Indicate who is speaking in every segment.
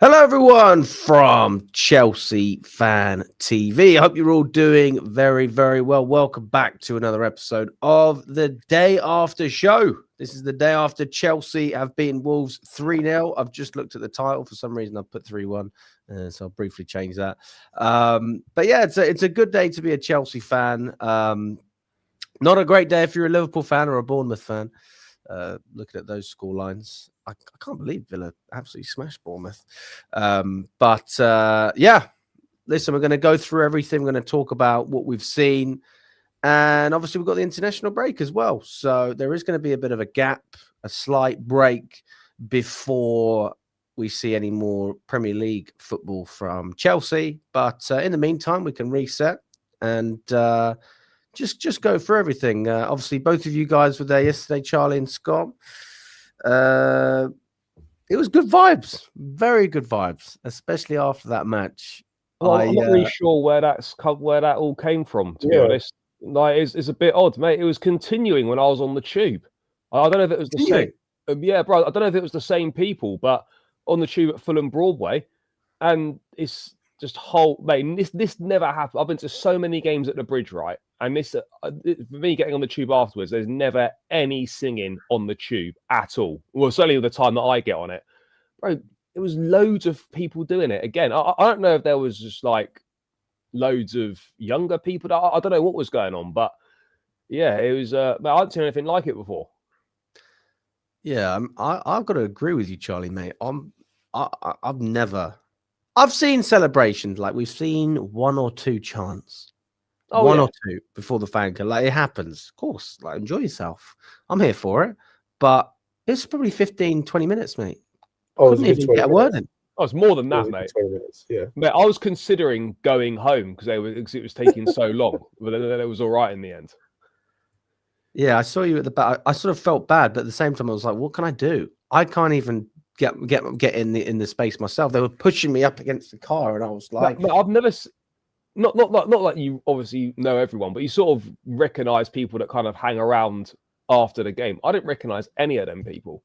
Speaker 1: Hello, everyone from Chelsea Fan TV. I hope you're all doing very, very well. Welcome back to another episode of the Day After Show. This is the day after Chelsea have beaten Wolves 3-0. I've just looked at the title. For some reason, I've put 3-1, so I'll briefly change that. But yeah, it's a good day to be a Chelsea fan. Not a great day if you're a Liverpool fan or a Bournemouth fan. Looking at those score lines, I can't believe Villa absolutely smashed Bournemouth. Yeah, listen, we're going to go through everything. We're going to talk about what we've seen. And obviously, we've got the international break as well. So there is going to be a bit of a gap, a slight break before we see any more Premier League football from Chelsea. But in the meantime, we can reset and just go through everything. Obviously, both of you guys were there yesterday, Charlie and Scott. It was good vibes, very good vibes, especially after that match.
Speaker 2: Well, I'm not really sure where that all came from, to be honest. Like, it's a bit odd, mate. It was continuing when I was on the tube. I don't know if it was the same. Yeah, bro. I don't know if it was the same people, but on the tube at Fulham Broadway, and it's just mate. This never happened. I've been to so many games at the Bridge, right? And this, for me, getting on the tube afterwards, there's never any singing on the tube at all. Well, certainly the time that I get on it, bro. There was loads of people doing it. Again, I don't know if there was just like loads of younger people. I don't know what was going on, but yeah, it was. I hadn't seen anything like it before.
Speaker 1: Yeah, I've got to agree with you, Charlie, mate. I've seen celebrations, like we've seen one or two chants. Or two before the fan can. Like, it happens, of course. Like, enjoy yourself. I'm here for it. But it's probably 15, 20 minutes, mate. Couldn't even get a word in.
Speaker 2: Oh, it's more than that, mate.
Speaker 3: 20 minutes, yeah.
Speaker 2: Mate, I was considering going home because it was taking so long, but then it was all right in the end.
Speaker 1: Yeah, I saw you at the back. I sort of felt bad, but at the same time, I was like, what can I do? I can't even get in the space myself. They were pushing me up against the car, and I was like,
Speaker 2: I've never. Not like you obviously know everyone, but you sort of recognize people that kind of hang around after the game. I didn't recognize any of them people.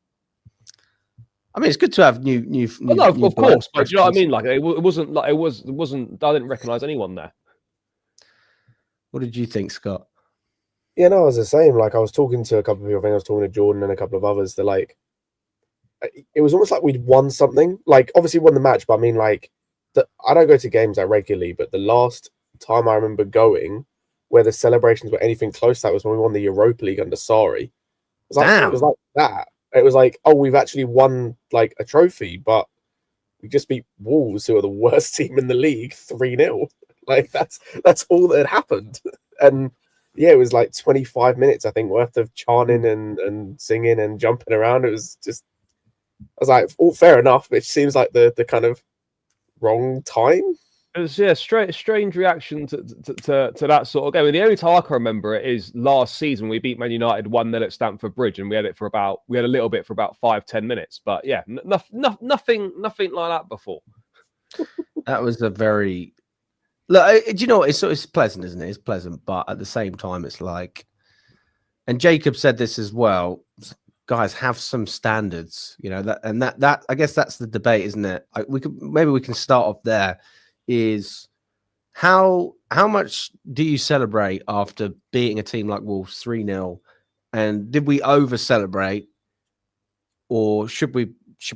Speaker 1: I mean, it's good to have new.
Speaker 2: Of course, but do you know what I mean? Like, it wasn't. I didn't recognize anyone there.
Speaker 1: What did you think, Scott?
Speaker 3: Yeah, no, I was the same. Like, I was talking to a couple of people. I think I was talking to Jordan and a couple of others. They're like, it was almost like we'd won something. Like, obviously won the match, but I mean, like, I don't go to games that regularly, but the last time I remember going where the celebrations were anything close to that was when we won the Europa League under Sarri. It was like that. It was like, oh, we've actually won like a trophy, but we just beat Wolves, who are the worst team in the league, 3-0. Like, that's all that had happened. And yeah, it was like 25 minutes, I think, worth of chanting and singing and jumping around. It was just, I was like, all fair enough, which seems like the kind of wrong time.
Speaker 2: It was strange reaction to that sort of game. And the only time I can remember it is last season we beat Man United 1-0 at Stamford Bridge, and we had a little bit for about 5-10 minutes. But yeah, nothing like that before.
Speaker 1: That was a very look. Do you know what? It's pleasant, isn't it? It's pleasant, but at the same time, it's like, and Jacob said this as well. Guys, have some standards, you know, that I guess that's the debate, isn't it? We can start off there. Is how much do you celebrate after beating a team like Wolves 3-0, and did we over celebrate, or should we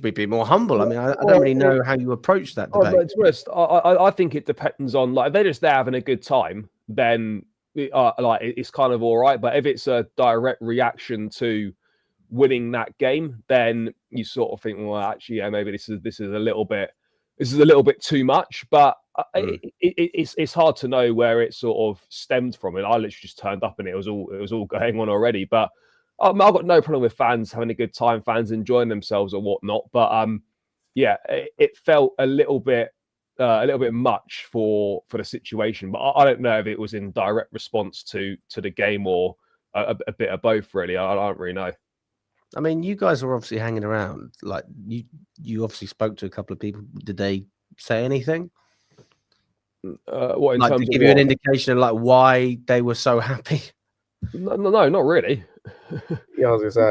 Speaker 1: be more humble? I mean, I don't really know how you approach that debate.
Speaker 2: I think it depends on, like, if they're just there having a good time, then like it's kind of all right. But if it's a direct reaction to winning that game, then you sort of think, well, actually, yeah, maybe this is a little bit too much. But it's hard to know where it sort of stemmed from. And I literally just turned up and it was all going on already. But I've got no problem with fans having a good time, fans enjoying themselves or whatnot. But yeah, it felt a little bit much for the situation. But I don't know if it was in direct response to the game or a bit of both. Really, I don't really know.
Speaker 1: I mean, you guys were obviously hanging around. Like, you obviously spoke to a couple of people. Did they say anything?
Speaker 2: What in
Speaker 1: like,
Speaker 2: terms
Speaker 1: to
Speaker 2: of
Speaker 1: give you an indication of like why they were so happy?
Speaker 2: No, not really.
Speaker 3: Yeah, I was gonna say,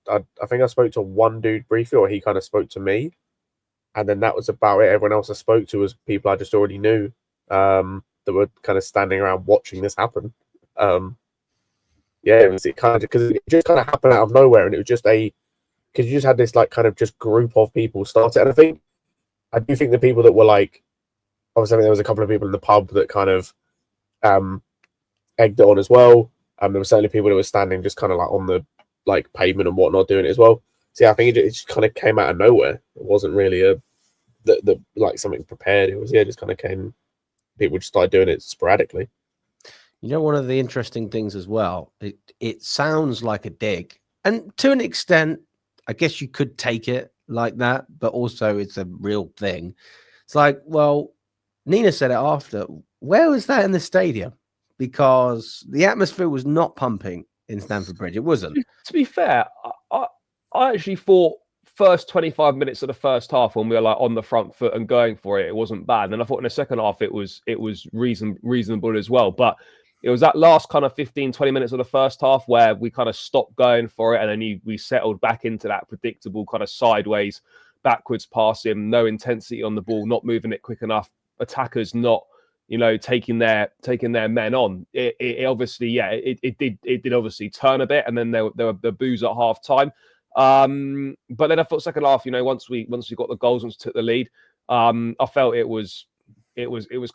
Speaker 3: I think I spoke to one dude briefly, or he kind of spoke to me. and then that was about it. Everyone else I spoke to was people I just already knew that were kind of standing around watching this happen. Yeah, it kind of because it just kind of happened out of nowhere, and it was just because you just had this like kind of just group of people start it. And I do think the people that were like, obviously, I think there was a couple of people in the pub that kind of egged it on as well. There were certainly people that were standing just kind of like on the like pavement and whatnot doing it as well. So yeah, I think it just kind of came out of nowhere. It wasn't really the like something prepared. It was just kind of came. People just started doing it sporadically.
Speaker 1: You know, one of the interesting things as well, it sounds like a dig, and to an extent, I guess you could take it like that, but also it's a real thing. It's like, well, Nina said it after. Where was that in the stadium? Because the atmosphere was not pumping in Stamford Bridge. It wasn't.
Speaker 2: To be fair, I actually thought first 25 minutes of the first half when we were like on the front foot and going for it, it wasn't bad. And I thought in the second half it was reasonable as well. But it was that last kind of 15, 20 minutes of the first half where we kind of stopped going for it, and then we settled back into that predictable kind of sideways, backwards passing, no intensity on the ball, not moving it quick enough, attackers not, taking their men on. It obviously, it did obviously turn a bit, and then there were the boos at half time. But then I thought second half, once we got the goals, once we took the lead, I felt it was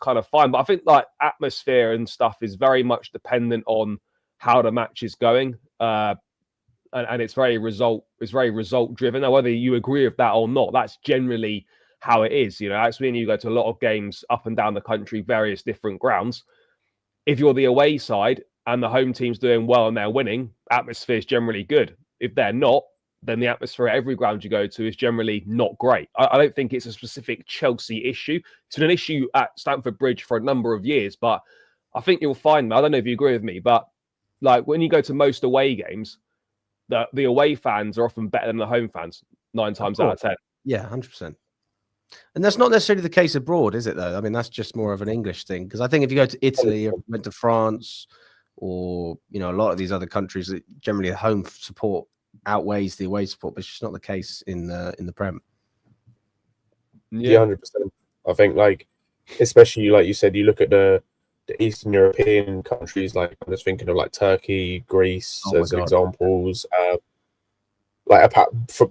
Speaker 2: kind of fine. But I think like atmosphere and stuff is very much dependent on how the match is going. And it's very result driven. Now, whether you agree with that or not, that's generally how it is. Actually, when you go to a lot of games up and down the country, various different grounds, if you're the away side and the home team's doing well and they're winning, atmosphere is generally good. If they're not, then the atmosphere at every ground you go to is generally not great. I don't think it's a specific Chelsea issue. It's been an issue at Stamford Bridge for a number of years, but I think you'll find, I don't know if you agree with me, but like when you go to most away games, the away fans are often better than the home fans 9 times out of 10.
Speaker 1: Yeah, 100%. And that's not necessarily the case abroad, is it, though? I mean, that's just more of an English thing. Because I think if you go to Italy or went to France or, a lot of these other countries, generally the home support outweighs the away support, but it's just not the case in the Prem.
Speaker 3: Yeah, 100%. I think, like, especially like you said, you look at the Eastern European countries, like I'm just thinking of like Turkey, Greece as examples.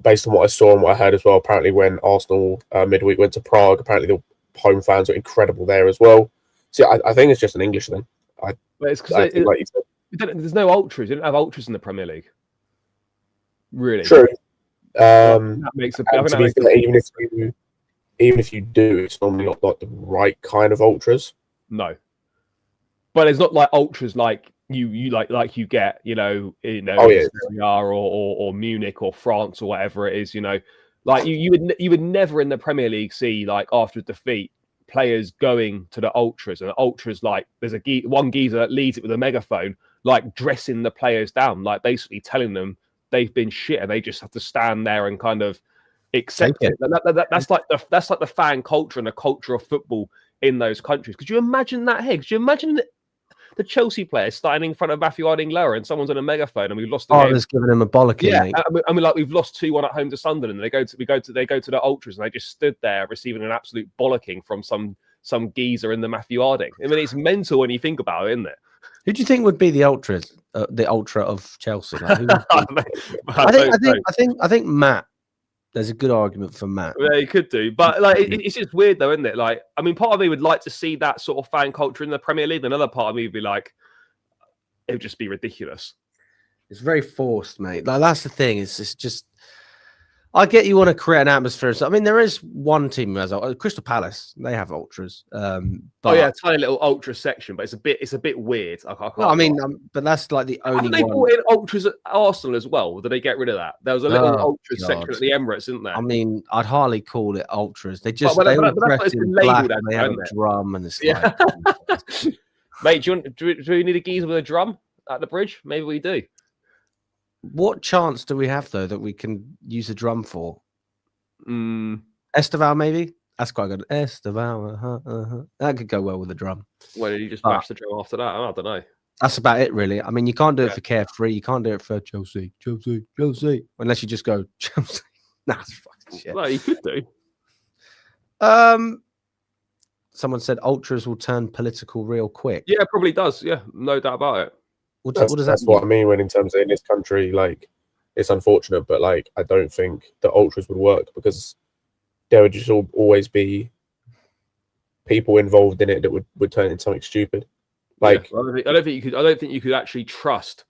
Speaker 3: Based on what I saw and what I heard as well, apparently when Arsenal midweek went to Prague, apparently the home fans were incredible there as well. So I think it's just an English thing.
Speaker 2: But it's because like you said, there's no ultras. You don't have ultras in the Premier League. Really
Speaker 3: true.
Speaker 2: That makes a
Speaker 3: even if you do, it's normally not like the right kind of ultras.
Speaker 2: No, but it's not like ultras like you like you get Serie A or Munich or France or whatever it is. Like you would never in the Premier League see like after a defeat players going to the ultras, and the ultras like there's one geezer that leads it with a megaphone, like dressing the players down, like basically telling them they've been shit and they just have to stand there and kind of accept it. That's like the fan culture and the culture of football in those countries. Could you imagine that here? Could you imagine the Chelsea players starting in front of Matthew Harding-Lower and someone's on a megaphone and we've lost the game?
Speaker 1: There's giving him a bollocking.
Speaker 2: Yeah, mate. We've lost 2-1 at home to Sunderland. And they go to the ultras and they just stood there receiving an absolute bollocking from some geezer in the Matthew Harding. I mean, it's mental when you think about it, isn't it?
Speaker 1: Who do you think would be the ultras? The ultra of Chelsea? Like, I think Matt. There's a good argument for Matt.
Speaker 2: Yeah, he could do, but like it's just weird, though, isn't it? Like, I mean, part of me would like to see that sort of fan culture in the Premier League. Another part of me would be like, it would just be ridiculous.
Speaker 1: It's very forced, mate. Like that's the thing. It's just. I get you want to create an atmosphere. I mean, there is one team who has Crystal Palace. They have ultras. But
Speaker 2: a tiny little ultra section, but it's a bit weird.
Speaker 1: But that's like the only.
Speaker 2: Haven't they brought in ultras at Arsenal as well? Or did they get rid of that? There was a little ultra section at the Emirates, isn't there?
Speaker 1: I mean, I'd hardly call it ultras. They just
Speaker 2: they all dress in black and
Speaker 1: they have a drum and it's
Speaker 2: like, mate, do we need a geezer with a drum at the bridge? Maybe we do.
Speaker 1: What chance do we have, though, that we can use a drum for? Estevao, maybe? That's quite good. Estevao. That could go well with a drum.
Speaker 2: Well, did you just mash the drum after that? I don't know.
Speaker 1: That's about it, really. I mean, you can't do it for Carefree. You can't do it for Chelsea. Unless you just go, Chelsea. Nah, it's fucking shit.
Speaker 2: Well, you could do.
Speaker 1: Someone said ultras will turn political real quick.
Speaker 2: Yeah, it probably does. Yeah, no doubt about it.
Speaker 1: What does that
Speaker 3: That's
Speaker 1: mean?
Speaker 3: what I mean when in terms of in this country, like it's unfortunate, but like I don't think the ultras would work because there would just always be people involved in it that would turn into something stupid. Like
Speaker 2: I don't think you could actually trust.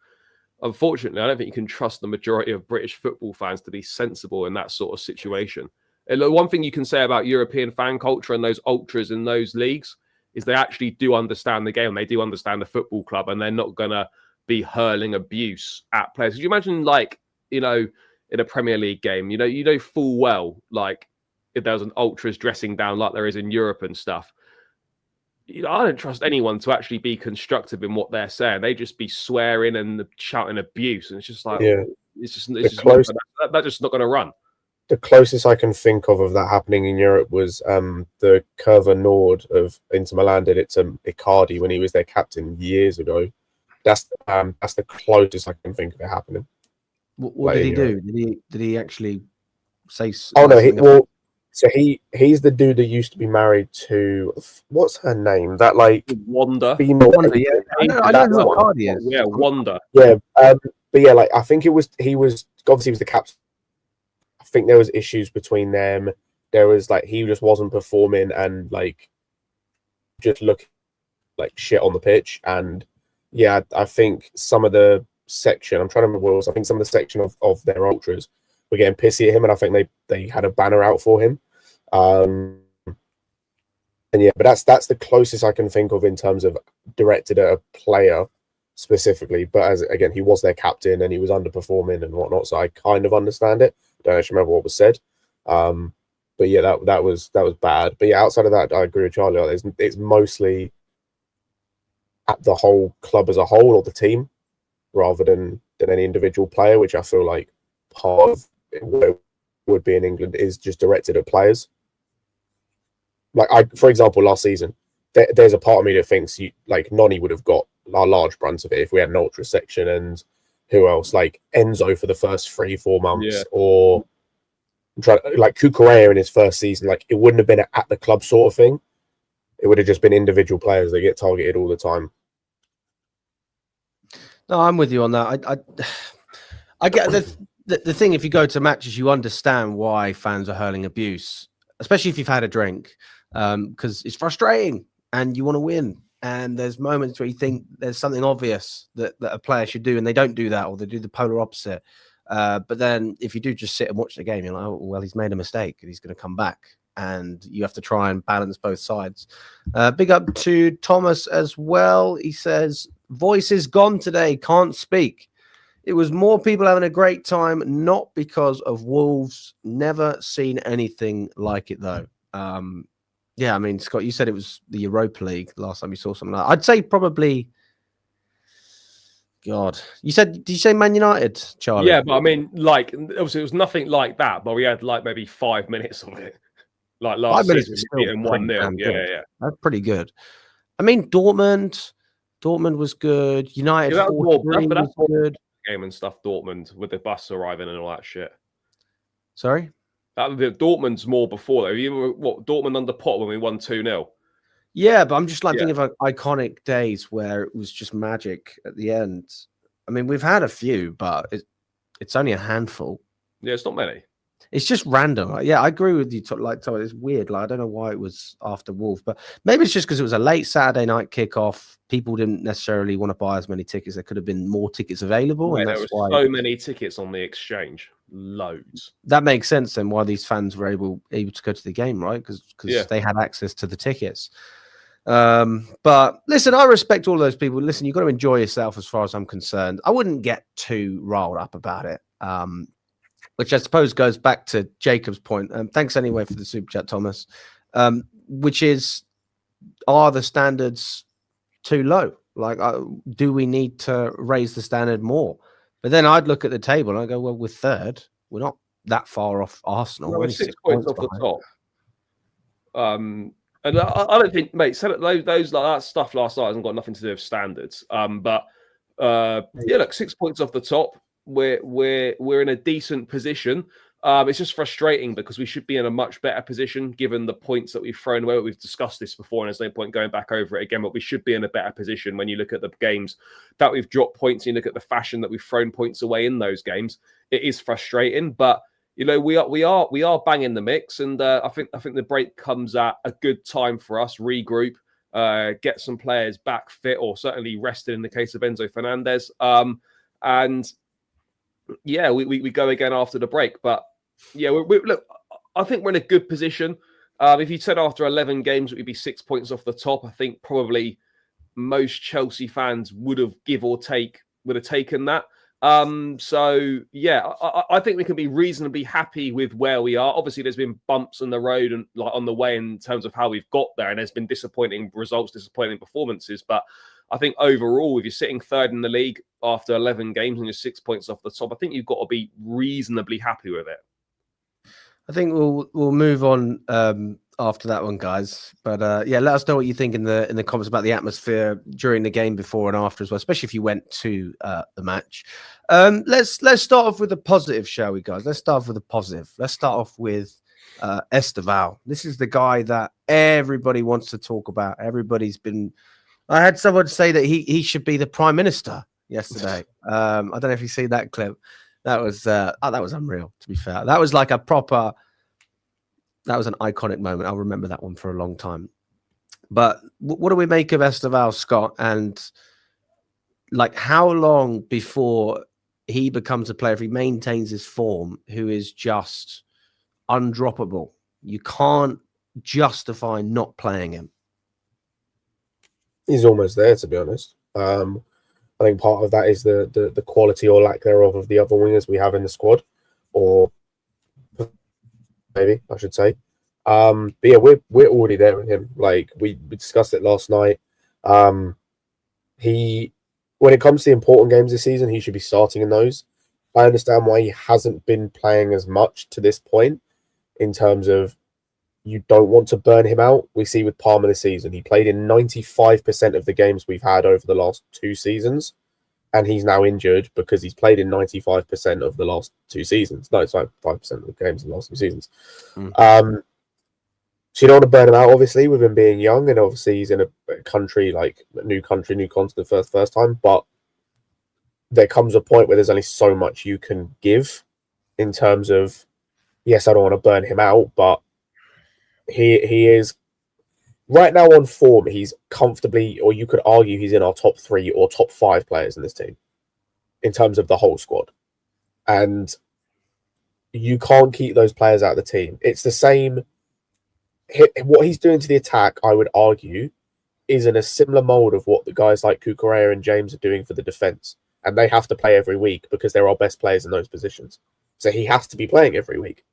Speaker 2: Unfortunately, I don't think you can trust the majority of British football fans to be sensible in that sort of situation. And the one thing you can say about European fan culture and those ultras in those leagues is they actually do understand the game. They do understand the football club, and they're not gonna be hurling abuse at players. Could you imagine, like, in a Premier League game, you know full well, like, if there was an ultras dressing down like there is in Europe and stuff. I don't trust anyone to actually be constructive in what they're saying. They just be swearing and shouting abuse, and it's just like, it's just that's just not going to run.
Speaker 3: The closest I can think of that happening in Europe was the Curva Nord of Inter Milan did it to Icardi when he was their captain years ago. That's the closest I can think of it happening.
Speaker 1: What did he do? Did he actually say?
Speaker 3: Oh no, so he's the dude that used to be married to what's her name? That like
Speaker 2: Wanda.
Speaker 3: Female.
Speaker 1: Wanda, yeah. I know who Icardi is.
Speaker 2: Yeah, Wanda.
Speaker 3: Yeah, but yeah, like I think he was obviously he was the captain. I think there was issues between them. There was like he just wasn't performing and like just look like shit on the pitch. And yeah, I think some of the section, I'm trying to remember what it was, I think some of the section of their ultras were getting pissy at him, and I think they had a banner out for him. And yeah, but that's the closest I can think of in terms of directed at a player specifically. But as again, he was their captain and he was underperforming and whatnot, so I kind of understand it. Don't actually remember what was said. But yeah, that was bad. But yeah, outside of that, I agree with Charlie. It's mostly at the whole club as a whole or the team, rather than any individual player, which I feel like part of what it would be in England is just directed at players. Like for example, last season, there's a part of me that thinks Noni would have got a large brunt of it if we had an ultra section, and who else, like Enzo for the first 3-4 months, or like Cucurella in his first season. Like it wouldn't have been at the club sort of thing. It would have just been individual players that get targeted all the time.
Speaker 1: No, I'm with you on that. I get the thing. If you go to matches, you understand why fans are hurling abuse, especially if you've had a drink, because it's frustrating and you want to win. And there's moments where you think there's something obvious that a player should do, and they don't do that, or they do the polar opposite. But then if you do just sit and watch the game, you're like, oh, well, he's made a mistake and he's going to come back. And you have to try and balance both sides. Big up to Thomas as well. He says, voice is gone today, can't speak. It was more people having a great time, not because of Wolves. Never seen anything like it, though. Yeah, I mean, Scott, you said it was the Europa League last time you saw something like that. I'd say probably... God. Did you say Man United, Charlie?
Speaker 2: Yeah, but I mean, like, obviously it was nothing like that, but we had like maybe 5 minutes of it. Like last season, we beat them 1-0. Yeah.
Speaker 1: That's pretty good. I mean, Dortmund was good. United,
Speaker 2: that was
Speaker 1: good.
Speaker 2: Game and stuff. Dortmund with the bus arriving and all that shit.
Speaker 1: Sorry,
Speaker 2: Dortmund's more before though. You were Dortmund under Pot when we won 2-0.
Speaker 1: Yeah, but I'm just like thinking of iconic days where it was just magic at the end. I mean, we've had a few, but it's only a handful.
Speaker 2: Yeah, it's not many.
Speaker 1: It's just random. Yeah, I agree with you. It's weird. Like, I don't know why it was after Wolves, but maybe it's just because it was a late Saturday night kickoff. People didn't necessarily want to buy as many tickets. There could have been more tickets available.
Speaker 2: And that's why so many tickets on the exchange. Loads.
Speaker 1: That makes sense then why these fans were able to go to the game, right? Because they had access to the tickets. But listen, I respect all those people. Listen, you've got to enjoy yourself as far as I'm concerned. I wouldn't get too riled up about it. Which I suppose goes back to Jacob's point. Thanks anyway for the super chat, Thomas. Which is, are the standards too low? Like, do we need to raise the standard more? But then I'd look at the table and I go, well, we're third. We're not that far off Arsenal.
Speaker 2: No, we're 6 points off the top. And I don't think, mate, those like that stuff last night hasn't got nothing to do with standards. But look, 6 points off the top. We're in a decent position. It's just frustrating because we should be in a much better position given the points that we've thrown away. We've discussed this before, and there's no point going back over it again, but we should be in a better position when you look at the games that we've dropped points, and you look at the fashion that we've thrown points away in those games. It is frustrating, but we are banging the mix, and I think the break comes at a good time for us. Regroup, get some players back fit, or certainly rested in the case of Enzo Fernandez, and yeah, we go again after the break. But yeah, look, I think we're in a good position. If you said after 11 games it would be 6 points off the top, I think probably most Chelsea fans would have taken that. So yeah, I think we can be reasonably happy with where we are. Obviously, there's been bumps on the road and like on the way in terms of how we've got there, and there's been disappointing results, disappointing performances. But I think overall, if you're sitting third in the league after 11 games and you're 6 points off the top, I think you've got to be reasonably happy with it.
Speaker 1: I think we'll move on after that one, guys. But yeah, let us know what you think in the comments about the atmosphere during the game, before and after as well, especially if you went to the match. Let's start off with a positive, shall we, guys? Let's start off with a positive. Let's start off with Estevao. This is the guy that everybody wants to talk about. I had someone say that he should be the prime minister yesterday. I don't know if you see that clip. That was unreal, to be fair. That was like that was an iconic moment. I'll remember that one for a long time. But what do we make of Estevao, Scott? And like, how long before he becomes a player, if he maintains his form, who is just undroppable? You can't justify not playing him.
Speaker 3: He's almost there, to be honest. I think part of that is the quality or lack thereof of the other wingers we have in the squad, or maybe I should say. But yeah, we're already there with him. Like we discussed it last night. When it comes to the important games this season, he should be starting in those. I understand why he hasn't been playing as much to this point, in terms of you don't want to burn him out. We see with Palmer this season, he played in 95% of the games we've had over the last 2 seasons, and he's now injured because he's played in 95% of the last 2 seasons. No, it's like 5% of the games in the last 2 seasons. So you don't want to burn him out, obviously, with him being young, and obviously he's in a country, like a new country, new continent for the first time. But there comes a point where there's only so much you can give in terms of, yes, I don't want to burn him out, but he is right now on form. He's comfortably, or you could argue he's in our top 3 or top 5 players in this team in terms of the whole squad. And you can't keep those players out of the team. It's the same. What he's doing to the attack, I would argue, is in a similar mold of what the guys like Cucurella and James are doing for the defense. And they have to play every week because they're our best players in those positions. So he has to be playing every week.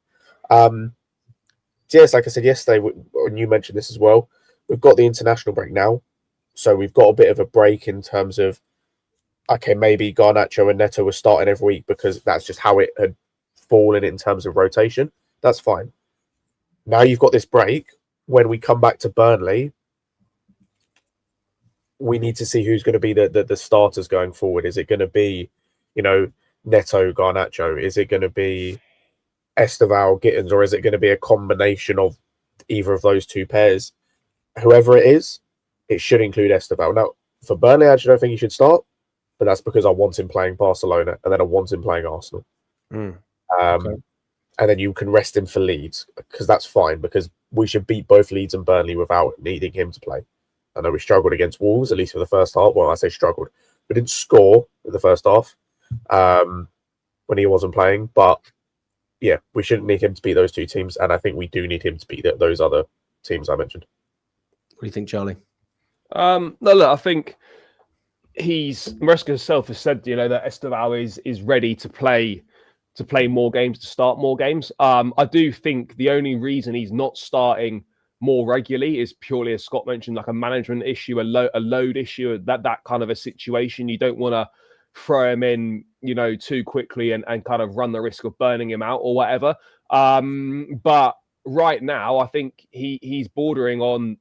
Speaker 3: Yes, like I said yesterday, and you mentioned this as well, we've got the international break now. So we've got a bit of a break in terms of, okay, maybe Garnacho and Neto were starting every week because that's just how it had fallen in terms of rotation. That's fine. Now you've got this break. When we come back to Burnley, we need to see who's going to be the starters going forward. Is it going to be, Neto, Garnacho? Is it going to be Estevao, Gittins, or is it going to be a combination of either of those 2 pairs? Whoever it is, it should include Estevao. Now, for Burnley, I actually don't think he should start, but that's because I want him playing Barcelona, and then I want him playing Arsenal. Okay. And then you can rest him for Leeds, because that's fine, because we should beat both Leeds and Burnley without needing him to play. I know we struggled against Wolves, at least for the first half. Well, I say struggled. We didn't score in the first half when he wasn't playing, but yeah, we shouldn't need him to beat those 2 teams, and I think we do need him to beat those other teams I mentioned.
Speaker 1: What do you think, Charlie?
Speaker 2: No, look, I think Maresca himself has said, that Estevao is ready to play more games, to start more games. I do think the only reason he's not starting more regularly is purely, as Scott mentioned, like a management issue, a load issue, that kind of a situation. You don't want to throw him in, too quickly and kind of run the risk of burning him out or whatever. But right now, I think he's bordering on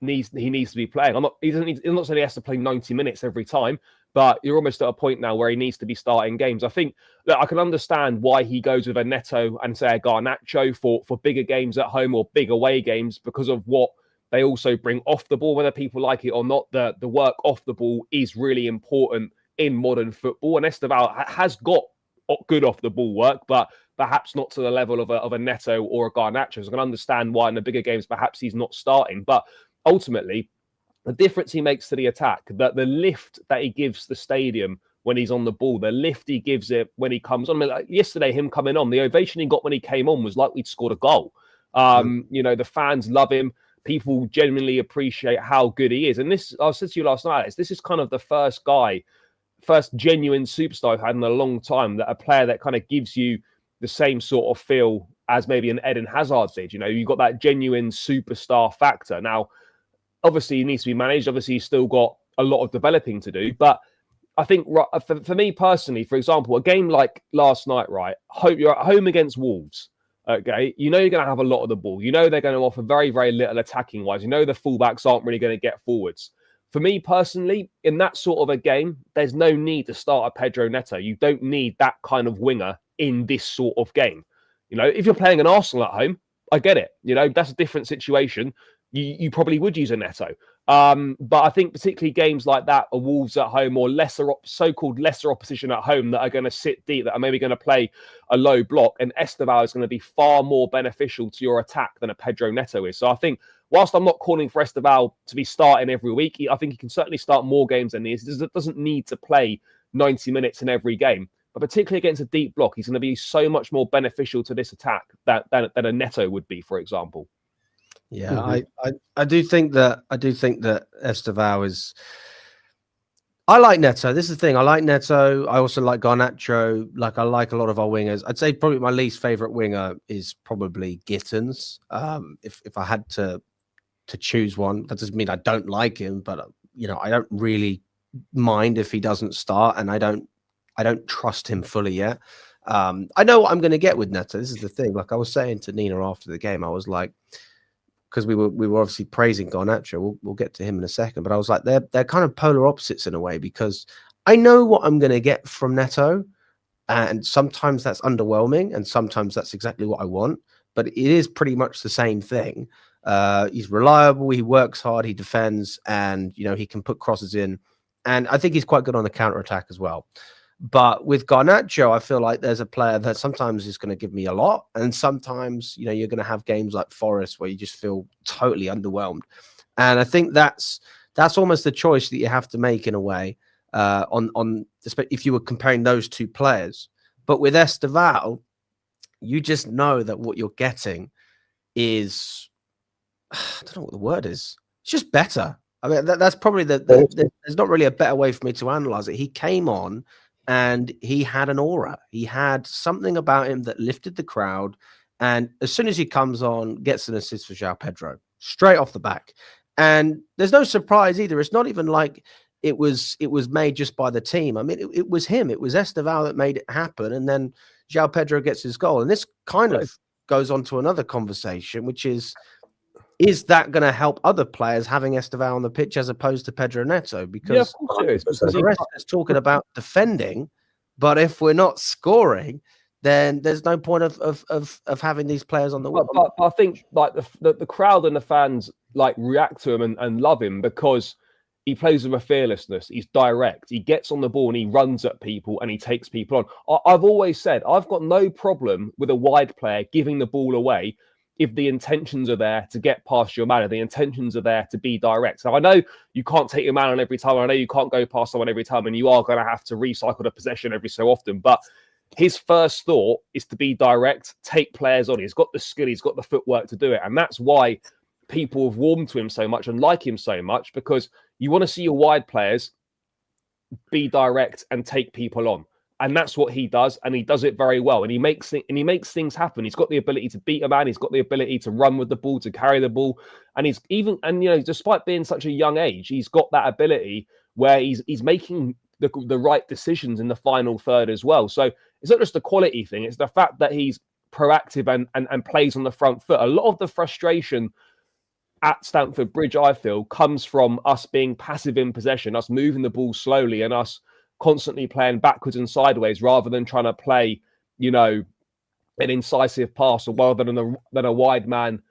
Speaker 2: needs to be playing. I'm not saying he has to play 90 minutes every time, but you're almost at a point now where he needs to be starting games. I think that I can understand why he goes with a Neto and say a Garnacho for bigger games at home or big away games, because of what they also bring off the ball, whether people like it or not. The work off the ball is really important in modern football, and Estevao has got good off the ball work, but perhaps not to the level of a Neto or a Garnacho. So I can understand why in the bigger games perhaps he's not starting, but ultimately the difference he makes to the attack, that the lift that he gives the stadium when he's on the ball, the lift he gives it when he comes on. I mean, like yesterday, him coming on, the ovation he got when he came on was like we'd scored a goal. You know, the fans love him. People genuinely appreciate how good he is. And this, I said to you last night, this is kind of the first genuine superstar I've had in a long time, that a player that kind of gives you the same sort of feel as maybe an Eden Hazard did. You know, you've got that genuine superstar factor. Now, obviously, he needs to be managed. Obviously, he's still got a lot of developing to do. But I think for me personally, for example, a game like last night, right? You're at home against Wolves. Okay, you know you're going to have a lot of the ball. You know they're going to offer very, very little attacking wise. You know the fullbacks aren't really going to get forwards. For me personally, in that sort of a game, there's no need to start a Pedro Neto. You don't need that kind of winger in this sort of game. You know, if you're playing an Arsenal at home, I get it. You know, that's a different situation. You probably would use a Neto. But I think particularly games like that, a Wolves at home or so-called lesser opposition at home that are going to sit deep, that are maybe going to play a low block, and Estevao is going to be far more beneficial to your attack than a Pedro Neto is. So I think whilst I'm not calling for Estevao to be starting every week, I think he can certainly start more games than this. He doesn't need to play 90 minutes in every game. But particularly against a deep block, he's going to be so much more beneficial to this attack than a Neto would be, for example.
Speaker 1: Yeah, I do think that Estevao is. I like Neto. This is the thing. I like Neto. I also like Garnacho. Like, I like a lot of our wingers. I'd say probably my least favorite winger is probably Gittins. If I had to choose one, that doesn't mean I don't like him, but you know, I don't really mind if he doesn't start, and I don't trust him fully yet. I know what I'm going to get with Neto. This is the thing. Like I was saying to Nina after the game, I was like, because we were obviously praising Garnacho. We'll get to him in a second, but I was like, they're kind of polar opposites in a way, because I know what I'm going to get from Neto, and sometimes that's underwhelming, and sometimes that's exactly what I want. But it is pretty much the same thing. He's reliable. He works hard. He defends, and you know he can put crosses in, and I think he's quite good on the counter attack as well. But with Garnacho, I feel like there's a player that sometimes is going to give me a lot, and sometimes, you know, you're going to have games like Forest where you just feel totally underwhelmed. And I think that's almost the choice that you have to make in a way, if you were comparing those two players. But with Estevao, you just know that what you're getting is, I don't know what the word is. It's just better. I mean, that's probably there's not really a better way for me to analyze it. He came on, and he had an aura. He had something about him that lifted the crowd. And as soon as he comes on, gets an assist for João Pedro straight off the back. And there's no surprise either. It's not even like it was made just by the team. I mean, it was him. It was Estevao that made it happen. And then João Pedro gets his goal. And this kind of goes on to another conversation, which is that going to help other players having Estevao on the pitch as opposed to Pedro Neto? Because,
Speaker 2: yeah, of course it is, because
Speaker 1: the rest is talking about defending, but if we're not scoring, then there's no point of having these players on the wall.
Speaker 2: But I think like the crowd and the fans like react to him and love him because he plays with a fearlessness. He's direct. He gets on the ball and he runs at people and he takes people on. I've always said I've got no problem with a wide player giving the ball away if the intentions are there to get past your man, the intentions are there to be direct. So I know you can't take your man on every time. I know you can't go past someone every time, and you are going to have to recycle the possession every so often. But his first thought is to be direct, take players on. He's got the skill, he's got the footwork to do it. And that's why people have warmed to him so much and like him so much, because you want to see your wide players be direct and take people on. And that's what he does, and he does it very well. And he makes things happen. He's got the ability to beat a man. He's got the ability to run with the ball, to carry the ball. And you know, despite being such a young age, he's got that ability where he's making the right decisions in the final third as well. So it's not just a quality thing; it's the fact that he's proactive and plays on the front foot. A lot of the frustration at Stamford Bridge, I feel, comes from us being passive in possession, us moving the ball slowly, and us constantly playing backwards and sideways rather than trying to play, an incisive pass, or rather than a wide man,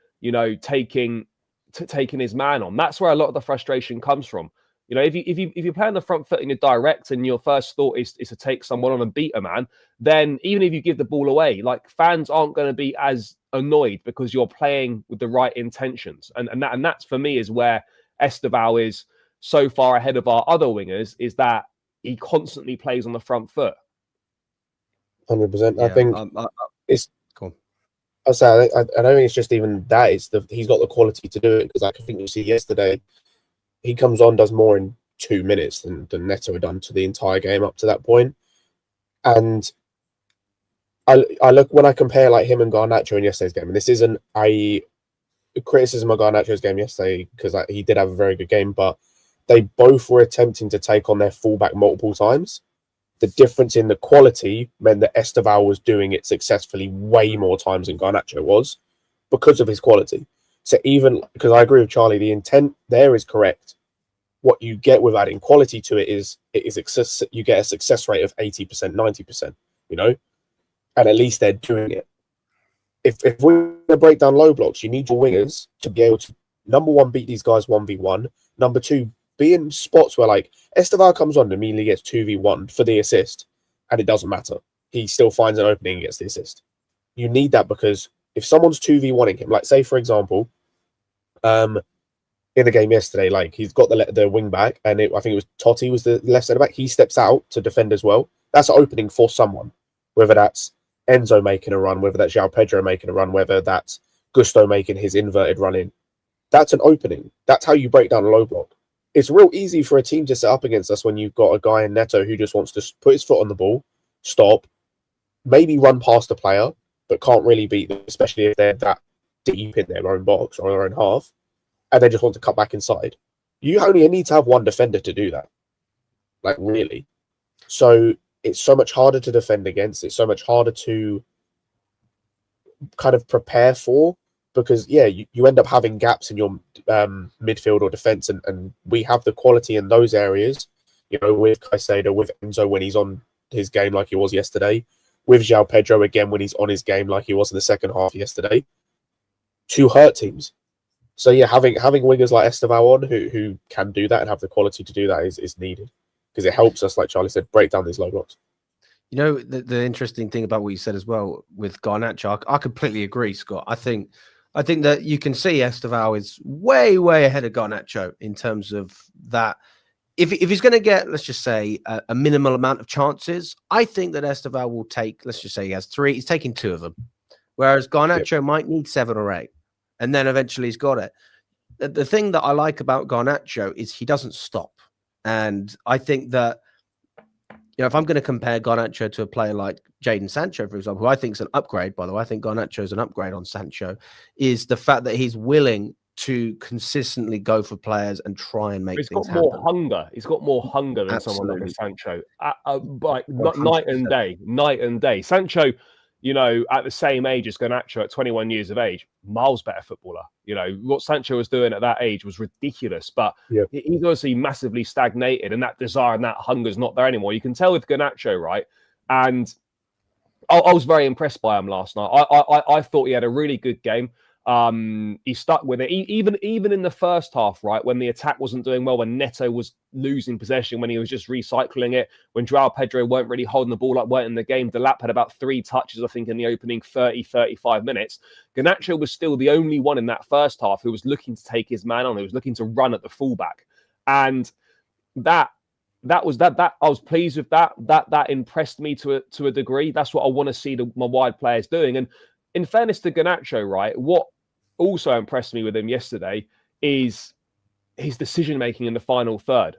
Speaker 2: taking his man on. That's where a lot of the frustration comes from. If you play on the front foot in your direct and your first thought is to take someone on and beat a man, then even if you give the ball away, like, fans aren't going to be as annoyed because you're playing with the right intentions. And that's, for me, is where Estevao is so far ahead of our other wingers, is that he constantly plays on the front foot.
Speaker 3: 100%.
Speaker 1: Yeah,
Speaker 3: I think it's
Speaker 1: cool.
Speaker 3: I don't think it's just even that. It's he's got the quality to do it, because I think you see yesterday, he comes on, does more in 2 minutes than Neto had done to the entire game up to that point. And I look, when I compare like him and Garnacho in yesterday's game, and this isn't a criticism of Garnacho's game yesterday, because he did have a very good game, but they both were attempting to take on their fullback multiple times. The difference in the quality meant that Estevao was doing it successfully way more times than Garnacho was, because of his quality. So even, because I agree with Charlie, the intent there is correct. What you get with adding quality to it is you get a success rate of 80%, 90%, and at least they're doing it. If we're going to break down low blocks, you need your wingers to be able to, number one, beat these guys 1v1. Number two, be in spots where, like, Estevao comes on and immediately gets 2v1 for the assist, and it doesn't matter. He still finds an opening and gets the assist. You need that, because if someone's 2v1ing him, like, say, for example, in the game yesterday, like, he's got the wing back, and I think it was Totti was the left centre back. He steps out to defend as well. That's an opening for someone, whether that's Enzo making a run, whether that's João Pedro making a run, whether that's Gusto making his inverted run in. That's an opening. That's how you break down a low block. It's real easy for a team to set up against us when you've got a guy in Neto who just wants to put his foot on the ball, stop, maybe run past the player, but can't really beat them, especially if they're that deep in their own box or their own half, and they just want to cut back inside. You only need to have one defender to do that. Like, really. So it's so much harder to defend against. It's so much harder to kind of prepare for, because, yeah, you end up having gaps in your midfield or defense, and we have the quality in those areas, with Caicedo, with Enzo when he's on his game like he was yesterday, with João Pedro again when he's on his game like he was in the second half yesterday, to hurt teams. So, yeah, having wingers like Estevao on who can do that and have the quality to do that is needed, because it helps us, like Charlie said, break down these low blocks.
Speaker 1: The interesting thing about what you said as well with Garnacho, I completely agree, Scott. I think that you can see Estevao is way, way ahead of Garnacho in terms of that. If he's going to get, let's just say, a minimal amount of chances, I think that Estevao will take, let's just say he has 3, he's taking 2 of them. Whereas Garnacho might need 7 or 8. And then eventually he's got it. The thing that I like about Garnacho is he doesn't stop. And I think that, if I'm going to compare Garnacho to a player like Jadon Sancho, for example, who I think is an upgrade, by the way, I think Garnacho is an upgrade on Sancho, is the fact that he's willing to consistently go for players and try and make things happen.
Speaker 2: He's got more hunger than someone like Sancho. Like, night and day. Sancho, at the same age as Garnacho at 21 years of age, miles better footballer. What Sancho was doing at that age was ridiculous, but he's obviously massively stagnated, and that desire and that hunger is not there anymore. You can tell with Garnacho, right? And I was very impressed by him last night. I thought he had a really good game. He stuck with it, even in the first half, right, when the attack wasn't doing well, when Neto was losing possession, when he was just recycling it, when João Pedro weren't really holding the ball up, weren't in the game. Delap had about 3 touches, I think, in the opening 35 minutes. Garnacho was still the only one in that first half who was looking to take his man on, who was looking to run at the fullback, and that I was pleased with that. That impressed me to a degree. That's what I want to see my wide players doing. And in fairness to Garnacho, right, what also impressed me with him yesterday is his decision-making in the final third,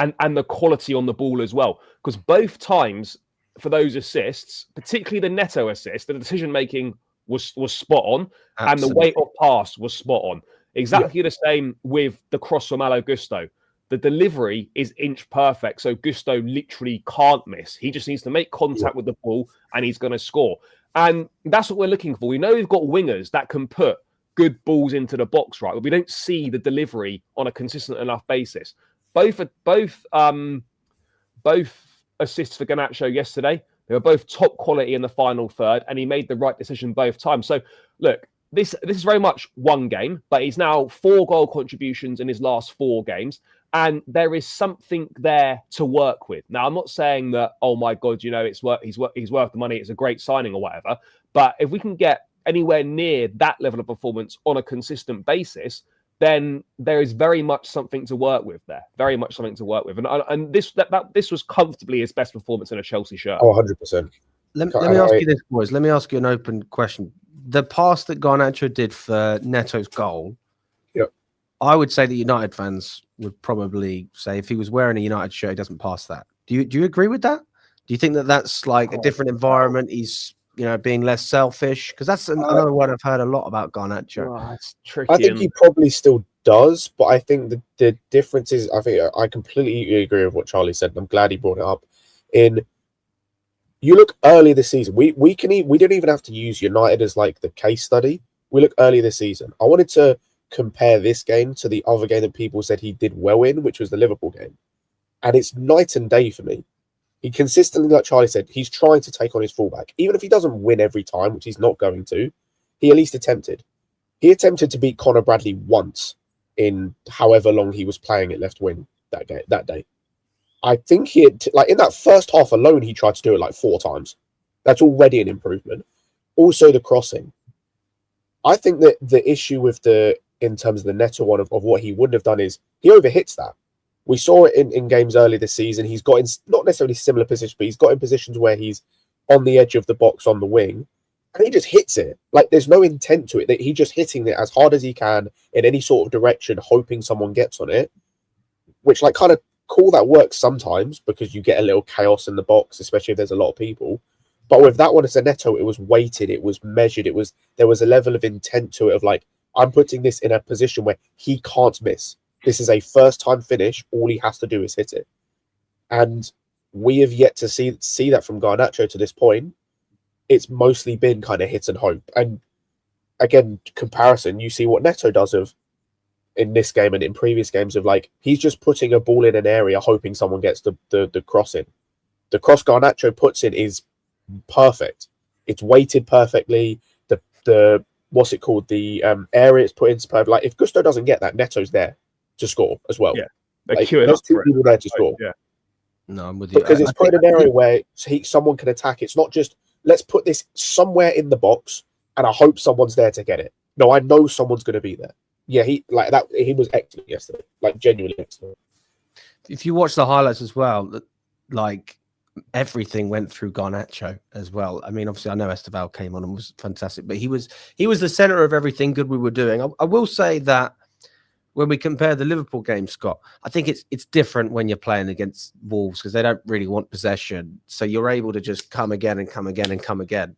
Speaker 2: and the quality on the ball as well. Because both times for those assists, particularly the Neto assist, the decision-making was spot on. Absolutely. And the weight of pass was spot on. Exactly the same with the cross from Malo Gusto. The delivery is inch perfect, so Gusto literally can't miss. He just needs to make contact with the ball, and he's going to score. And that's what we're looking for. We know we've got wingers that can put good balls into the box, right? But we don't see the delivery on a consistent enough basis. Both assists for Garnacho yesterday. They were both top quality in the final third, and he made the right decision both times. So, look, this is very much one game, but he's now 4 goal contributions in his last 4 games, and there is something there to work with. Now, I'm not saying that, oh my God, you know, he's worth the money, it's a great signing or whatever, but if we can get anywhere near that level of performance on a consistent basis, then there is very much something to work with there. Very much something to work with. And this was comfortably his best performance in a Chelsea shirt.
Speaker 3: Oh, 100%.
Speaker 1: Let me ask you this, boys. Let me ask you an open question. The pass that Garnacho did for Neto's goal,
Speaker 3: yep,
Speaker 1: I would say that United fans would probably say if he was wearing a United shirt, he doesn't pass that. Do you agree with that? Do you think that that's like a different environment? He's, you know, being less selfish? Because that's another word I've heard a lot about Garnacho.
Speaker 2: Oh, it's tricky.
Speaker 3: I think he probably still does, but I think the difference is, I think I completely agree with what Charlie said, and I'm glad he brought it up. You look early this season, we don't even have to use United as like the case study. We look early this season. I wanted to compare this game to the other game that people said he did well in, which was the Liverpool game. And it's night and day for me. He consistently, like Charlie said, he's trying to take on his fullback. Even if he doesn't win every time, which he's not going to, he at least attempted. He attempted to beat Conor Bradley once in however long he was playing at left wing that day. I think he had, like in that first half alone, he tried to do it like 4 times. That's already an improvement. Also, the crossing. I think that the issue with in terms of the Neto one of what he wouldn't have done is he overhits that. We saw it in games early this season. He's got in not necessarily similar positions, but he's got in positions where he's on the edge of the box on the wing, and he just hits it. Like there's no intent to it. That he's just hitting it as hard as he can in any sort of direction, hoping someone gets on it. Which, like, kind of cool, that works sometimes because you get a little chaos in the box, especially if there's a lot of people. But with that one as a Neto, it was weighted, it was measured, there was a level of intent to it of like, I'm putting this in a position where he can't miss. This is a first-time finish. All he has to do is hit it. And we have yet to see that from Garnacho to this point. It's mostly been kind of hit and hope. And again, comparison, you see what Neto does in this game and in previous games of like, he's just putting a ball in an area, hoping someone gets the cross in. The cross Garnacho puts in is perfect. It's weighted perfectly. The what's it called? The area it's put in is perfect. Like if Gusto doesn't get that, Neto's there to score as well.
Speaker 2: Yeah,
Speaker 3: like, there's 2 people there to score.
Speaker 2: Yeah,
Speaker 1: no, I'm with you.
Speaker 3: Because it's put in an area where someone can attack. It's not just let's put this somewhere in the box and I hope someone's there to get it. No, I know someone's going to be there. Yeah, he was excellent yesterday. Like genuinely excellent.
Speaker 1: If you watch the highlights as well, like everything went through Garnacho as well. I mean, obviously, I know Estevao came on and was fantastic, but he was the center of everything good we were doing. I will say that when we compare the Liverpool game, Scott, I think it's different when you're playing against Wolves because they don't really want possession, so you're able to just come again and come again and come again.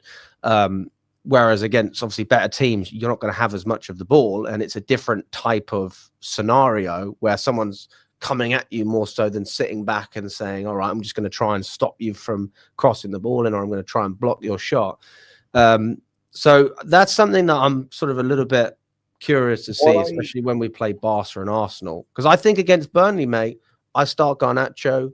Speaker 1: Whereas against obviously better teams, you're not going to have as much of the ball, and it's a different type of scenario where someone's coming at you more so than sitting back and saying, all right, I'm just going to try and stop you from crossing the ball in, or I'm going to try and block your shot. So that's something that I'm sort of a little bit curious to see, especially when we play Barca and Arsenal. Because I think against Burnley, mate, I start Garnacho.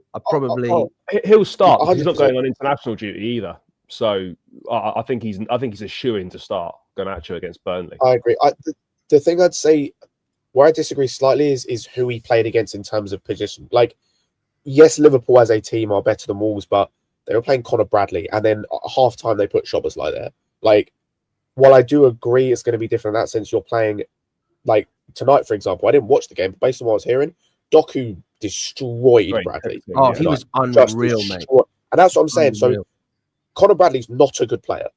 Speaker 2: He'll start because he's not going on international duty either. So I think he's a shoo-in to start Garnacho against Burnley.
Speaker 3: I agree. The thing I'd say where I disagree slightly is who he played against in terms of position. Like, yes, Liverpool as a team are better than Wolves, but they were playing Conor Bradley, and then at half time they put Szoboszlai there. Like, while I do agree it's going to be different in that sense, you're playing like tonight, for example. I didn't watch the game, but based on what I was hearing, Doku destroyed Bradley.
Speaker 1: Oh, he was unreal, mate.
Speaker 3: And that's what I'm saying. So Conor Bradley's not a good player.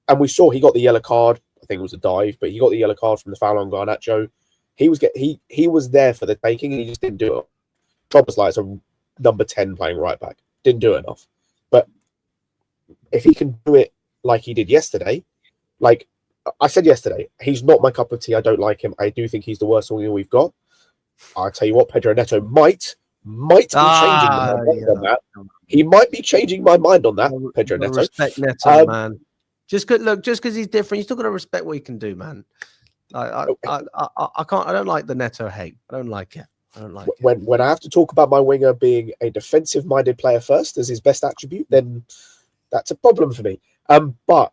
Speaker 3: And we saw he got the yellow card. I think it was a dive, but he got the yellow card from the foul on Garnacho. He was there for the taking, and he just didn't do it. Szoboszlai is a number 10 playing right back. Didn't do enough. But if he can do it like he did yesterday, like I said yesterday, he's not my cup of tea. I don't like him. I do think he's the worst winger we've got. I'll tell you what, Pedro Neto might be changing my mind on that. He might be changing my mind on that, Pedro Neto.
Speaker 1: Respect Neto, man. Just because he's different, you still got to respect what he can do, man. I can't. I don't like the Neto hate. I don't like it. I don't like it.
Speaker 3: When I have to talk about my winger being a defensive-minded player first as his best attribute, then that's a problem for me. But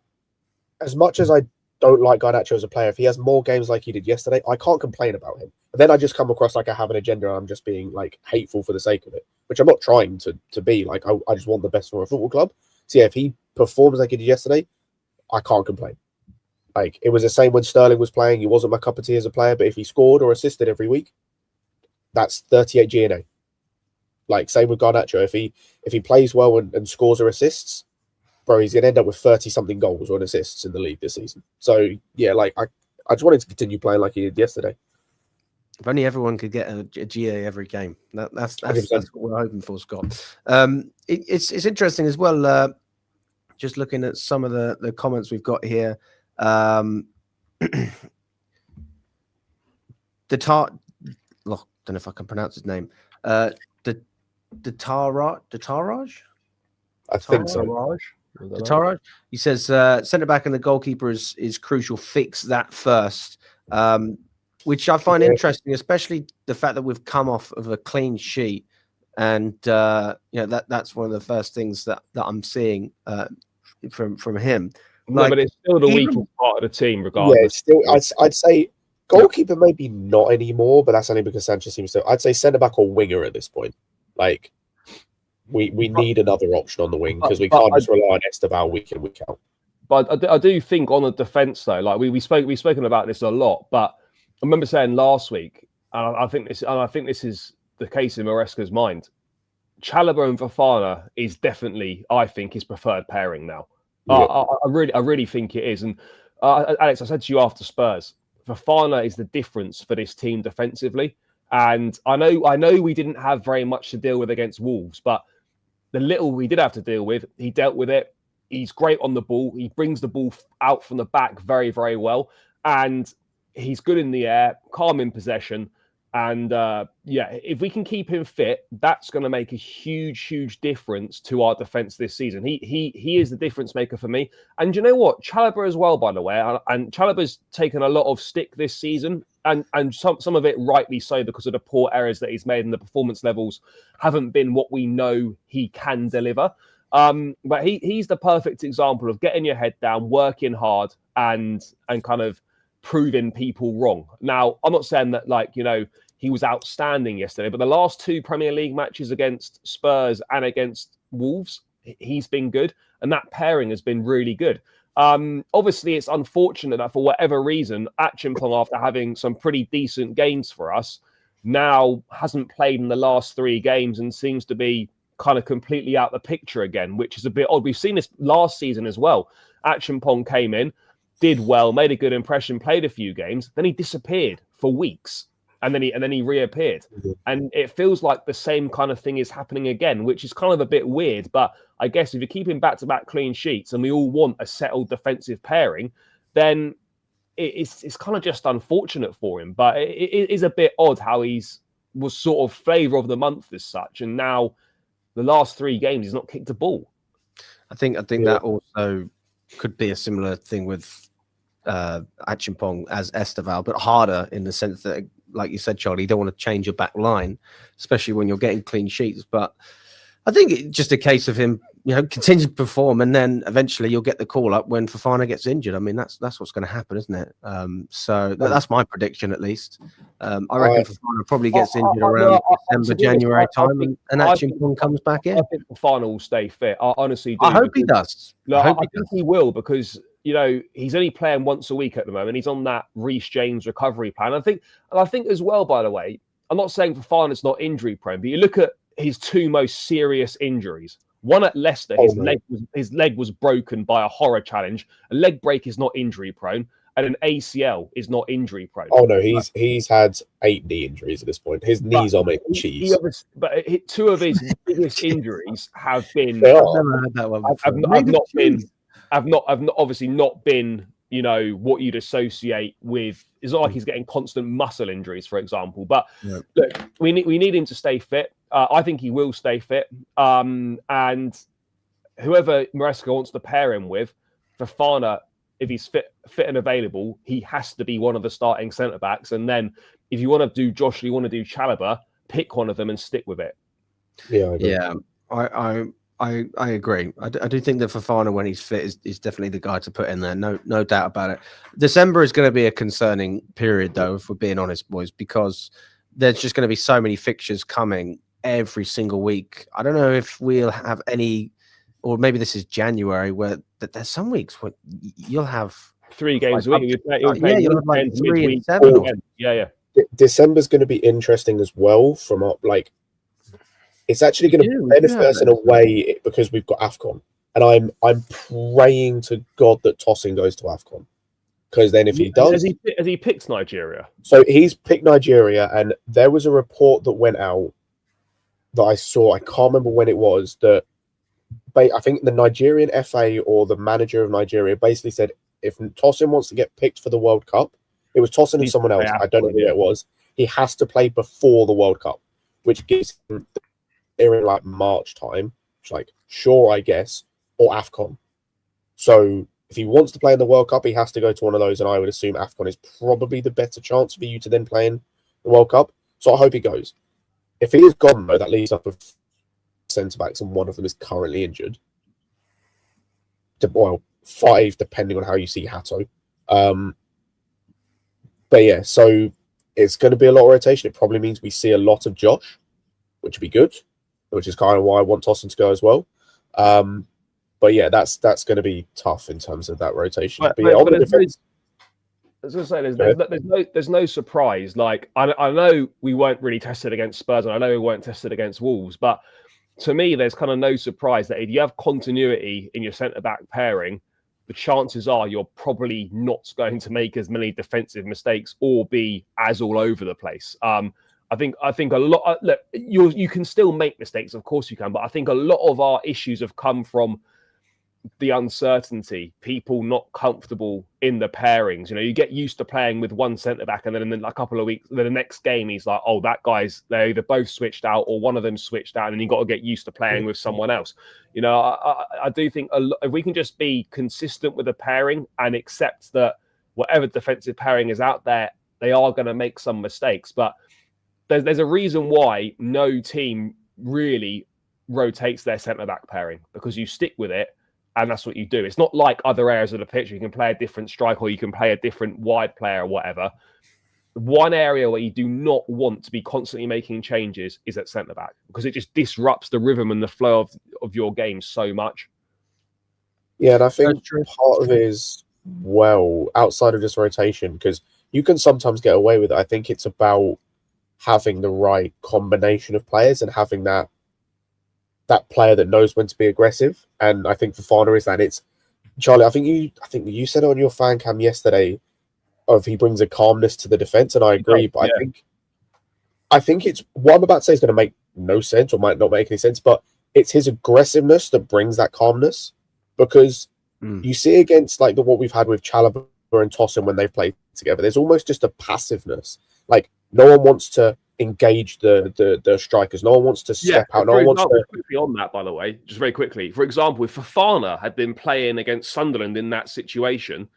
Speaker 3: as much as I don't like Garnacho as a player, if he has more games like he did yesterday, I can't complain about him. And then I just come across like I have an agenda and I'm just being like hateful for the sake of it, which I'm not trying to be. Like I just want the best for a football club. So yeah, if he performs like he did yesterday, I can't complain. Like it was the same when Sterling was playing. He wasn't my cup of tea as a player, but if he scored or assisted every week, that's 38 GNA. Like same with Garnacho. If he plays well and scores or assists, bro, he's gonna end up with 30-something goals or assists in the league this season. So yeah, like I just wanted to continue playing like he did yesterday.
Speaker 1: If only everyone could get a GA every game. That's what we're hoping for, Scott. It's interesting as well. Just looking at some of the comments we've got here. Don't know if I can pronounce his name. Detaraj?
Speaker 3: I think so.
Speaker 1: Detaraj? He says centre back and the goalkeeper is crucial. Fix that first. Which I find interesting, especially the fact that we've come off of a clean sheet, and that's one of the first things that I'm seeing from him.
Speaker 2: No, but it's still the weakest part of the team, regardless.
Speaker 3: Yeah, still, I'd say goalkeeper maybe not anymore, but that's only because Sanchez seems to. I'd say centre back or winger at this point. Like we need another option on the wing because we can't just rely on Estevao week in, week out.
Speaker 2: But I do think on the defence though, like we've spoken about this a lot, but I remember saying last week, and I think this is the case in Maresca's mind. Chalobah and Fofana is definitely, I think, his preferred pairing now. Yeah. I really think it is. And Alex, I said to you after Spurs, Fofana is the difference for this team defensively. And I know we didn't have very much to deal with against Wolves, but the little we did have to deal with, he dealt with it. He's great on the ball. He brings the ball out from the back very, very well. And he's good in the air, calm in possession. And if we can keep him fit, that's going to make a huge, huge difference to our defense this season. He is the difference maker for me. And you know what? Chalobah as well, by the way. And Chalobah's taken a lot of stick this season, and some of it rightly so because of the poor errors that he's made, and the performance levels haven't been what we know he can deliver. But he's the perfect example of getting your head down, working hard, and kind of proving people wrong. Now, I'm not saying that he was outstanding yesterday, but the last two Premier League matches against Spurs and against Wolves, he's been good, and that pairing has been really good. Obviously, it's unfortunate that for whatever reason, Achimpong, after having some pretty decent games for us, now hasn't played in the last 3 games and seems to be kind of completely out the picture again, which is a bit odd. We've seen this last season as well. Achimpong came in, did well, made a good impression, played a few games, then he disappeared for weeks. And then he reappeared. Mm-hmm. And it feels like the same kind of thing is happening again, which is kind of a bit weird. But I guess if you're keeping back-to-back clean sheets and we all want a settled defensive pairing, then it's kind of just unfortunate for him. But it is a bit odd how was sort of flavour of the month as such. And now the last 3 games, he's not kicked a ball.
Speaker 1: I think that also could be a similar thing with Achimpong as Estevao, but harder in the sense that, like you said, Charlie, you don't want to change your back line, especially when you're getting clean sheets. But I think it's just a case of him, continue to perform, and then eventually you'll get the call up when Fofana gets injured. I mean, that's what's going to happen, isn't it? So that's my prediction, at least. I reckon Fofana probably gets injured around December, January time, and Achimpong comes back in.
Speaker 2: I think Fofana will stay fit. I honestly do.
Speaker 1: I hope he does.
Speaker 2: I think he will, because he's only playing once a week at the moment. He's on that Reece James recovery plan. I think as well, by the way, I'm not saying Fofana's not injury prone, but you look at his 2 most serious injuries. One at Leicester, his leg was broken by a horror challenge. A leg break is not injury prone, and an ACL is not injury prone.
Speaker 3: Oh no, he's had 8 knee injuries at this point. His knees are making cheese.
Speaker 2: But 2 of his biggest injuries have been. I've obviously not been, what you'd associate with. It's not like he's getting constant muscle injuries, for example. But look, we need him to stay fit. I think he will stay fit. And whoever Maresca wants to pair him with, Fofana if he's fit and available, he has to be one of the starting centre backs. And then if you want to do Josh, you want to do Chalobah, pick one of them and stick with it.
Speaker 3: Yeah, I agree.
Speaker 1: Yeah, I agree. I do think that Fofana, when he's fit, is definitely the guy to put in there. No doubt about it. December is going to be a concerning period, though, if we're being honest, boys, because there's just going to be so many fixtures coming every single week. I don't know if we'll have any, or maybe this is January, where there's some weeks where you'll have
Speaker 2: 3 games
Speaker 1: like,
Speaker 2: a week.
Speaker 1: you'll have like 3 and 7.
Speaker 2: Yeah.
Speaker 3: December's going to be interesting as well. It's actually going to benefit us in a way because we've got AFCON, and I'm praying to God that Tosin goes to AFCON, because then if he does,
Speaker 2: has he picked Nigeria?
Speaker 3: So he's picked Nigeria, and there was a report that went out that I saw. I can't remember when it was, that I think the Nigerian FA or the manager of Nigeria basically said if Tosin wants to get picked for the World Cup, it was Tosin and someone else. I don't know who it was. He has to play before the World Cup, which gives him in like March time, which like sure I guess, or AFCON. So if he wants to play in the World Cup, he has to go to one of those, and I would assume AFCON is probably the better chance for you to then play in the World Cup. So I hope he goes. If he is gone though, that leaves up with centre backs, and one of them is currently injured. Well, 5 depending on how you see Hato. But yeah, so it's going to be a lot of rotation. It probably means we see a lot of Josh, which would be good, which is kind of why I want Tosin to go as well. But yeah, that's going to be tough in terms of that rotation. But yeah, on the defense,
Speaker 2: I was going to say, there's no surprise. Like I know we weren't really tested against Spurs, and I know we weren't tested against Wolves, but to me, there's kind of no surprise that if you have continuity in your centre back pairing, the chances are you're probably not going to make as many defensive mistakes or be as all over the place. I think a lot. Look, you can still make mistakes, of course you can, but I think a lot of our issues have come from the uncertainty, people not comfortable in the pairings. You know, you get used to playing with one centre back, and then in a couple of weeks, then the next game, he's like, "Oh, they're either both switched out or one of them switched out," and you got to get used to playing with someone else. You know, I do think if we can just be consistent with the pairing and accept that whatever defensive pairing is out there, they are going to make some mistakes, but there's a reason why no team really rotates their centre back pairing, because you stick with it. And that's what you do. It's not like other areas of the pitch. You can play a different striker, or you can play a different wide player or whatever. One area where you do not want to be constantly making changes is at centre-back, because it just disrupts the rhythm and the flow of your game so much.
Speaker 3: Yeah, and I think part of it is, well, outside of just rotation, because you can sometimes get away with it. I think it's about having the right combination of players and having that player that knows when to be aggressive. And I think Fofana is that. It's Charlie, I think you said it on your fan cam yesterday, of he brings a calmness to the defense, and I agree. But yeah. I think it's what I'm about to say is going to make no sense, or might not make any sense, but it's his aggressiveness that brings that calmness, because you see against like what we've had with Chalobah and Tosin when they've played together, there's almost just a passiveness. Like no one wants to engage the strikers. No one wants to step out. No one wants to.
Speaker 2: Quickly on that, by the way, just very quickly. For example, if Fofana had been playing against Sunderland in that situation,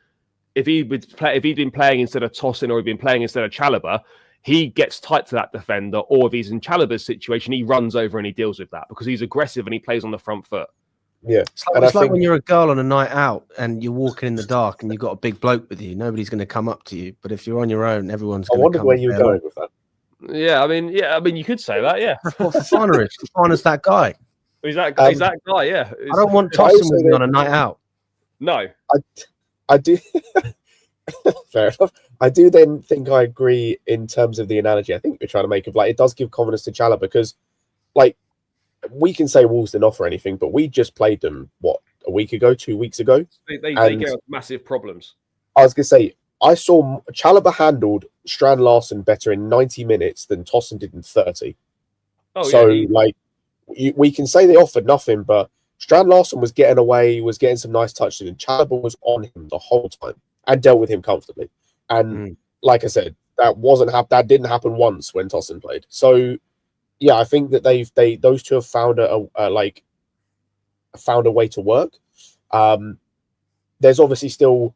Speaker 2: if he'd been playing instead of Tosin, or he'd been playing instead of Chalobah, he gets tight to that defender. Or if he's in Chalobah's situation, he runs over and he deals with that, because he's aggressive and he plays on the front foot.
Speaker 3: Yeah,
Speaker 1: it's like when you're a girl on a night out and you're walking in the dark and you've got a big bloke with you. Nobody's going to come up to you, but if you're on your own, everyone's going to come.
Speaker 3: I wonder where you're going with that.
Speaker 2: Yeah, I mean, you could say that. Yeah,
Speaker 1: that's what Fofana is. Fofana's that guy.
Speaker 2: He's that guy. He's that guy. Yeah.
Speaker 1: I don't want Tosin with me on a night out.
Speaker 2: No,
Speaker 3: I do. Fair enough. I do then think I agree in terms of the analogy I think you're trying to make of like it does give confidence to Chalobah, because like we can say Wolves didn't offer anything, but we just played them a week ago, 2 weeks ago.
Speaker 2: They get massive problems.
Speaker 3: I was gonna say I saw Chalobah handled Strand Larsen better in 90 minutes than Tosin did in 30. We can say they offered nothing, but Strand Larsen was getting away, was getting some nice touches, and Chalobah was on him the whole time and dealt with him comfortably. And like I said, that didn't happen once when Tosin played. So yeah, I think that those two have found a way to work. There's obviously still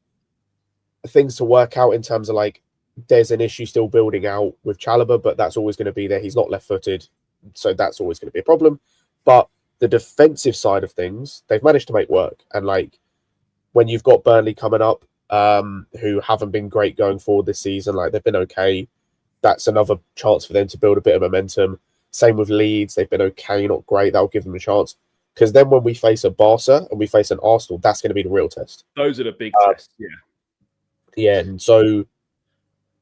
Speaker 3: things to work out in terms of like there's an issue still building out with Chalobah, but that's always going to be there. He's not left-footed, so that's always going to be a problem. But the defensive side of things, they've managed to make work. And like when you've got Burnley coming up, who haven't been great going forward this season, like they've been okay. That's another chance for them to build a bit of momentum. Same with Leeds, they've been okay, not great. That'll give them a chance. Because then when we face a Barca and we face an Arsenal, that's going to be the real test.
Speaker 2: Those are the big tests, yeah.
Speaker 3: Yeah, and so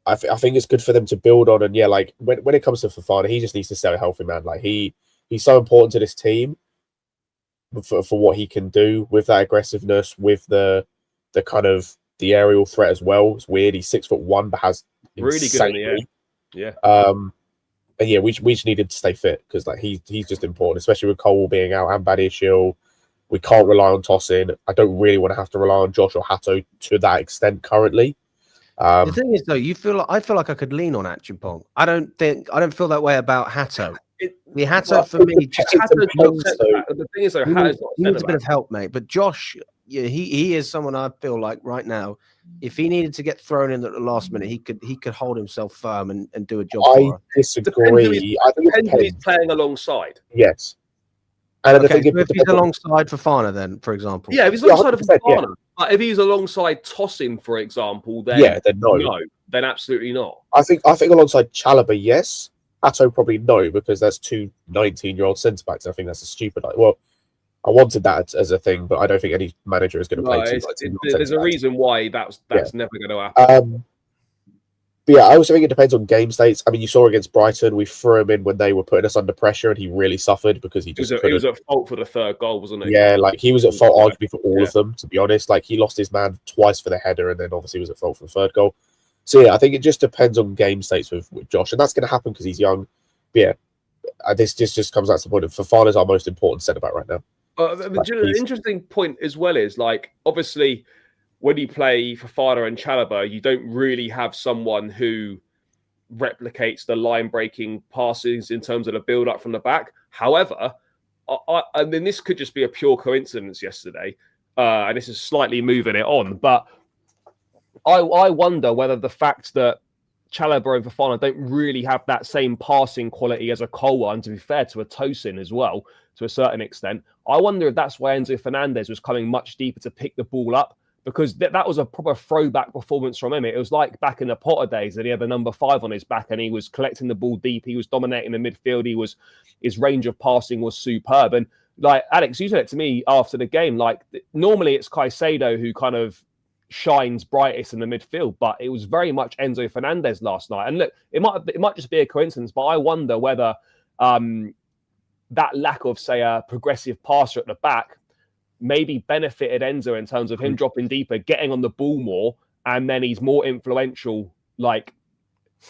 Speaker 3: I think it's good for them to build on. And yeah, like when it comes to Fofana, he just needs to stay healthy, man. Like he's so important to this team for what he can do with that aggressiveness, with the kind of the aerial threat as well. It's weird. He's 6'1", but has
Speaker 2: really good in the air. Yeah.
Speaker 3: And yeah, we just needed to stay fit because like he's just important, especially with Cole being out and Badiashile. We can't rely on tossing. I don't really want to have to rely on Josh or Hato to that extent currently.
Speaker 1: The thing is, though, I feel like I could lean on Achimpong. I don't feel that way about Hato. The Hato for me,
Speaker 2: the thing is, though,
Speaker 1: he needs a bit of help, mate. But Josh, yeah, he is someone I feel like right now, if he needed to get thrown in at the last minute, he could hold himself firm and do a job.
Speaker 3: I disagree. I think
Speaker 2: depends who he's playing alongside.
Speaker 3: Yes. And
Speaker 1: okay, so if he's alongside Fofana, then, for example.
Speaker 2: Yeah, if he's alongside Fofana. Like if he's alongside Tosin, for example, then no, then absolutely not.
Speaker 3: I think alongside Chalobah, yes. Hato probably no, because there's two 19-year-old centre backs. I think that's a stupid. Well, I wanted that as a thing, but I don't think any manager is going to play.
Speaker 2: There's a reason why that's never going to happen.
Speaker 3: But yeah, I also think it depends on game states. I mean, you saw against Brighton, we threw him in when they were putting us under pressure, and he really suffered because he was
Speaker 2: at fault for the third goal, wasn't he?
Speaker 3: Yeah, like he was at fault arguably for all of them, to be honest. Like he lost his man twice for the header, and then obviously was at fault for the third goal. So yeah, I think it just depends on game states with Josh, and that's going to happen because he's young. But yeah, this just comes out to the point of Fofana's our most important centre back right now.
Speaker 2: The interesting point as well is like obviously when you play Fofana and Chalobah, you don't really have someone who replicates the line-breaking passes in terms of the build-up from the back. However, I mean, this could just be a pure coincidence yesterday, and this is slightly moving it on, but I wonder whether the fact that Chalobah and Fofana don't really have that same passing quality as a Cole, and to be fair, to a Tosin as well, to a certain extent, I wonder if that's why Enzo Fernandez was coming much deeper to pick the ball up, because that was a proper throwback performance from him. It was like back in the Potter days that he had the number 5 on his back and he was collecting the ball deep. He was dominating the midfield. His range of passing was superb. And like Alex, you said it to me after the game, like normally it's Caicedo who kind of shines brightest in the midfield, but it was very much Enzo Fernandez last night. And look, it might just be a coincidence, but I wonder whether that lack of, say, a progressive passer at the back maybe benefited Enzo in terms of him dropping deeper, getting on the ball more, and then he's more influential, like,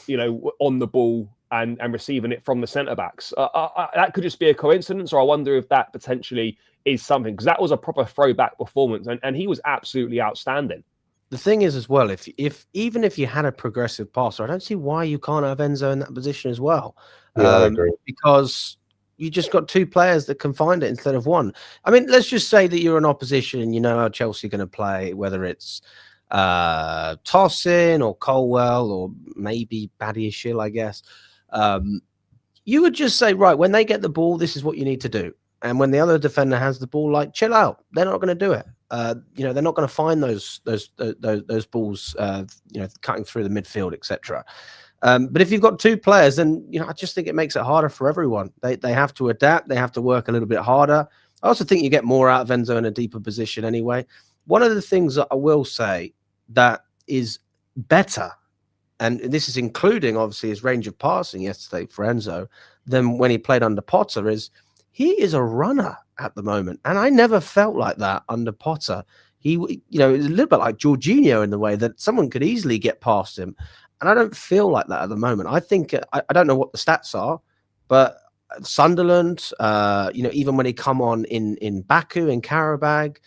Speaker 2: you know, on the ball and receiving it from the centre-backs. That could just be a coincidence, or I wonder if that potentially is something, because that was a proper throwback performance, and he was absolutely outstanding.
Speaker 1: The thing is as well, even if you had a progressive passer, I don't see why you can't have Enzo in that position as well.
Speaker 3: Yeah, I agree.
Speaker 1: Because you just got 2 players that can find it instead of 1. I mean, let's just say that you're an opposition and you know how Chelsea are going to play, whether it's Tosin or Colwell or maybe Badiashile, I guess. You would just say, right, when they get the ball, this is what you need to do. And when the other defender has the ball, like, chill out. They're not going to do it. You know, they're not going to find those balls, you know, cutting through the midfield, etc. But if you've got 2 players, then, you know, I just think it makes it harder for everyone. They have to adapt. They have to work a little bit harder. I also think you get more out of Enzo in a deeper position anyway. One of the things that I will say that is better, and this is including, obviously, his range of passing yesterday for Enzo, than when he played under Potter, is he is a runner at the moment. And I never felt like that under Potter. He, you know, it's a little bit like Jorginho in the way that someone could easily get past him. And I don't feel like that at the moment. I think, I don't know what the stats are, but Sunderland, you know, even when he come on in Baku, in Karabag,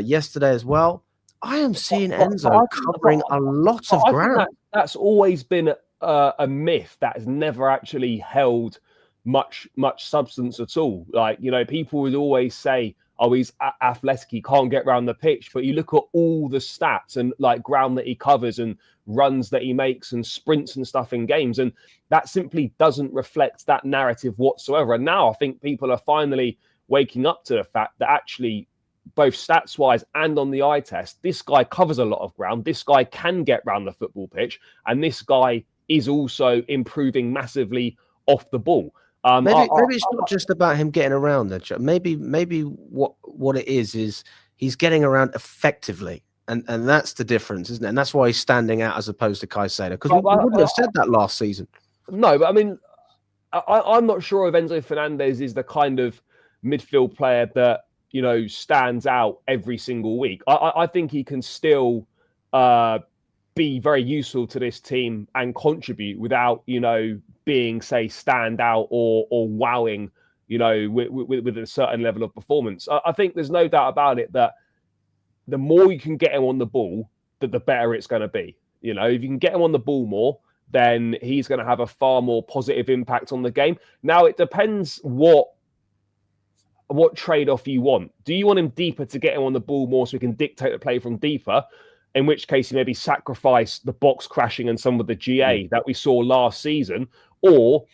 Speaker 1: yesterday as well, I am seeing Enzo covering a lot of ground.
Speaker 2: That's always been a myth that has never actually held much substance at all. Like, you know, people would always say, oh, he's athletic, he can't get around the pitch. But you look at all the stats and like ground that he covers and runs that he makes and sprints and stuff in games, and that simply doesn't reflect that narrative whatsoever. And now I think people are finally waking up to the fact that actually, both stats wise and on the eye test, this guy covers a lot of ground. This guy can get around the football pitch, and this guy is also improving massively off the ball.
Speaker 1: Maybe it's not just about him getting around there. Maybe what it is he's getting around effectively, and that's the difference, isn't it? And that's why he's standing out as opposed to Caicedo, because we wouldn't have said that last season. No,
Speaker 2: but I mean, I'm not sure if Enzo Fernandez is the kind of midfield player that, you know, stands out every single week. I think he can still be very useful to this team and contribute without, you know, being, say, stand out or wowing, you know, with a certain level of performance. I think there's no doubt about it that the more you can get him on the ball, the better it's going to be. You know, if you can get him on the ball more, then he's going to have a far more positive impact on the game. Now, it depends what trade-off you want. Do you want him deeper to get him on the ball more so he can dictate the play from deeper? In which case, you maybe sacrifice the box crashing and some of the GA that we saw last season, or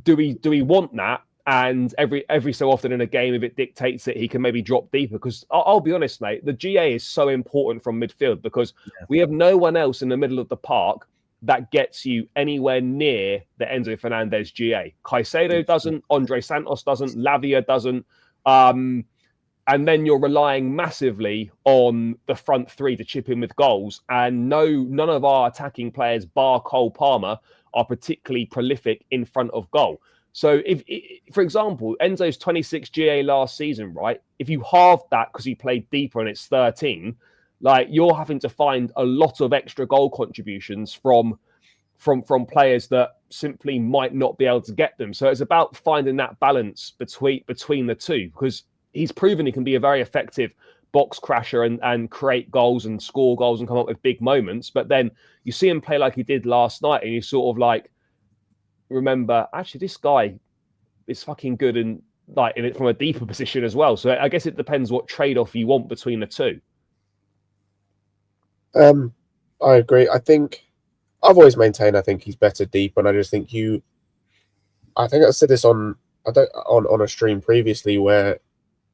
Speaker 2: do we want that? And every so often in a game, if it dictates it, he can maybe drop deeper. Because I'll be honest, mate, the GA is so important from midfield because we have no one else in the middle of the park that gets you anywhere near the Enzo Fernandez GA. Caicedo doesn't, Andre Santos doesn't, Lavia doesn't. And then you're relying massively on the front three to chip in with goals. And none of our attacking players, bar Cole Palmer, are particularly prolific in front of goal. So if for example, Enzo's 26 GA last season, right? If you halved that because he played deeper and it's 13, like you're having to find a lot of extra goal contributions from players that simply might not be able to get them. So it's about finding that balance between the two, because he's proven he can be a very effective box crasher and create goals and score goals and come up with big moments. But then you see him play like he did last night, and you sort of like remember, actually, this guy is fucking good and like in it from a deeper position as well. So I guess it depends what trade-off you want between the two.
Speaker 3: I agree. I think I've always maintained I think he's better deep, and I just think I think I said this on a stream previously where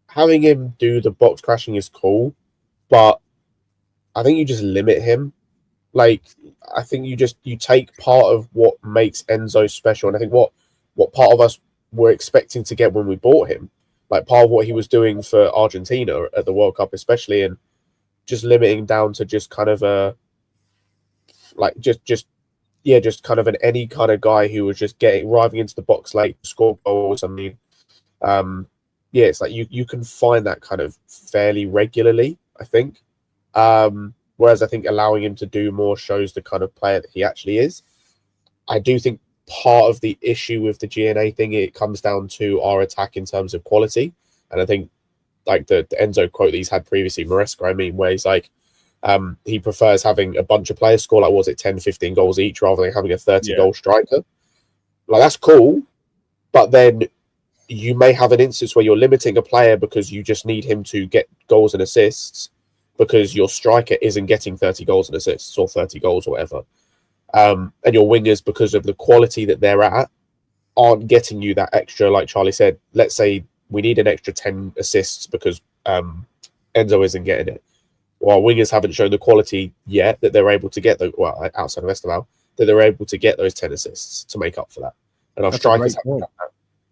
Speaker 3: having him do the box crashing is cool, but I think you just limit him. Like, I think you take part of what makes Enzo special, and I think what part of us were expecting to get when we bought him, like part of what he was doing for Argentina at the World Cup especially, and just limiting down to just kind of just kind of any kind of guy who was just arriving into the box late, score goals. I mean, it's like you can find that kind of fairly regularly, I think. Whereas I think allowing him to do more shows the kind of player that he actually is. I do think part of the issue with the GNA thing, it comes down to our attack in terms of quality. And I think like the Enzo quote that he's had previously, Maresca, I mean, where he's like, he prefers having a bunch of players score, like, was it 10, 15 goals each rather than having a 30-goal striker? Like, that's cool. But then you may have an instance where you're limiting a player because you just need him to get goals and assists because your striker isn't getting 30 goals and assists or 30 goals or whatever. And your wingers, because of the quality that they're at, aren't getting you that extra, like Charlie said. Let's say we need an extra 10 assists because Enzo isn't getting it. Well, wingers haven't shown the quality yet that they're able to get outside of Estevao, that they're able to get those 10 assists to make up for that. And our strikers haven't done that.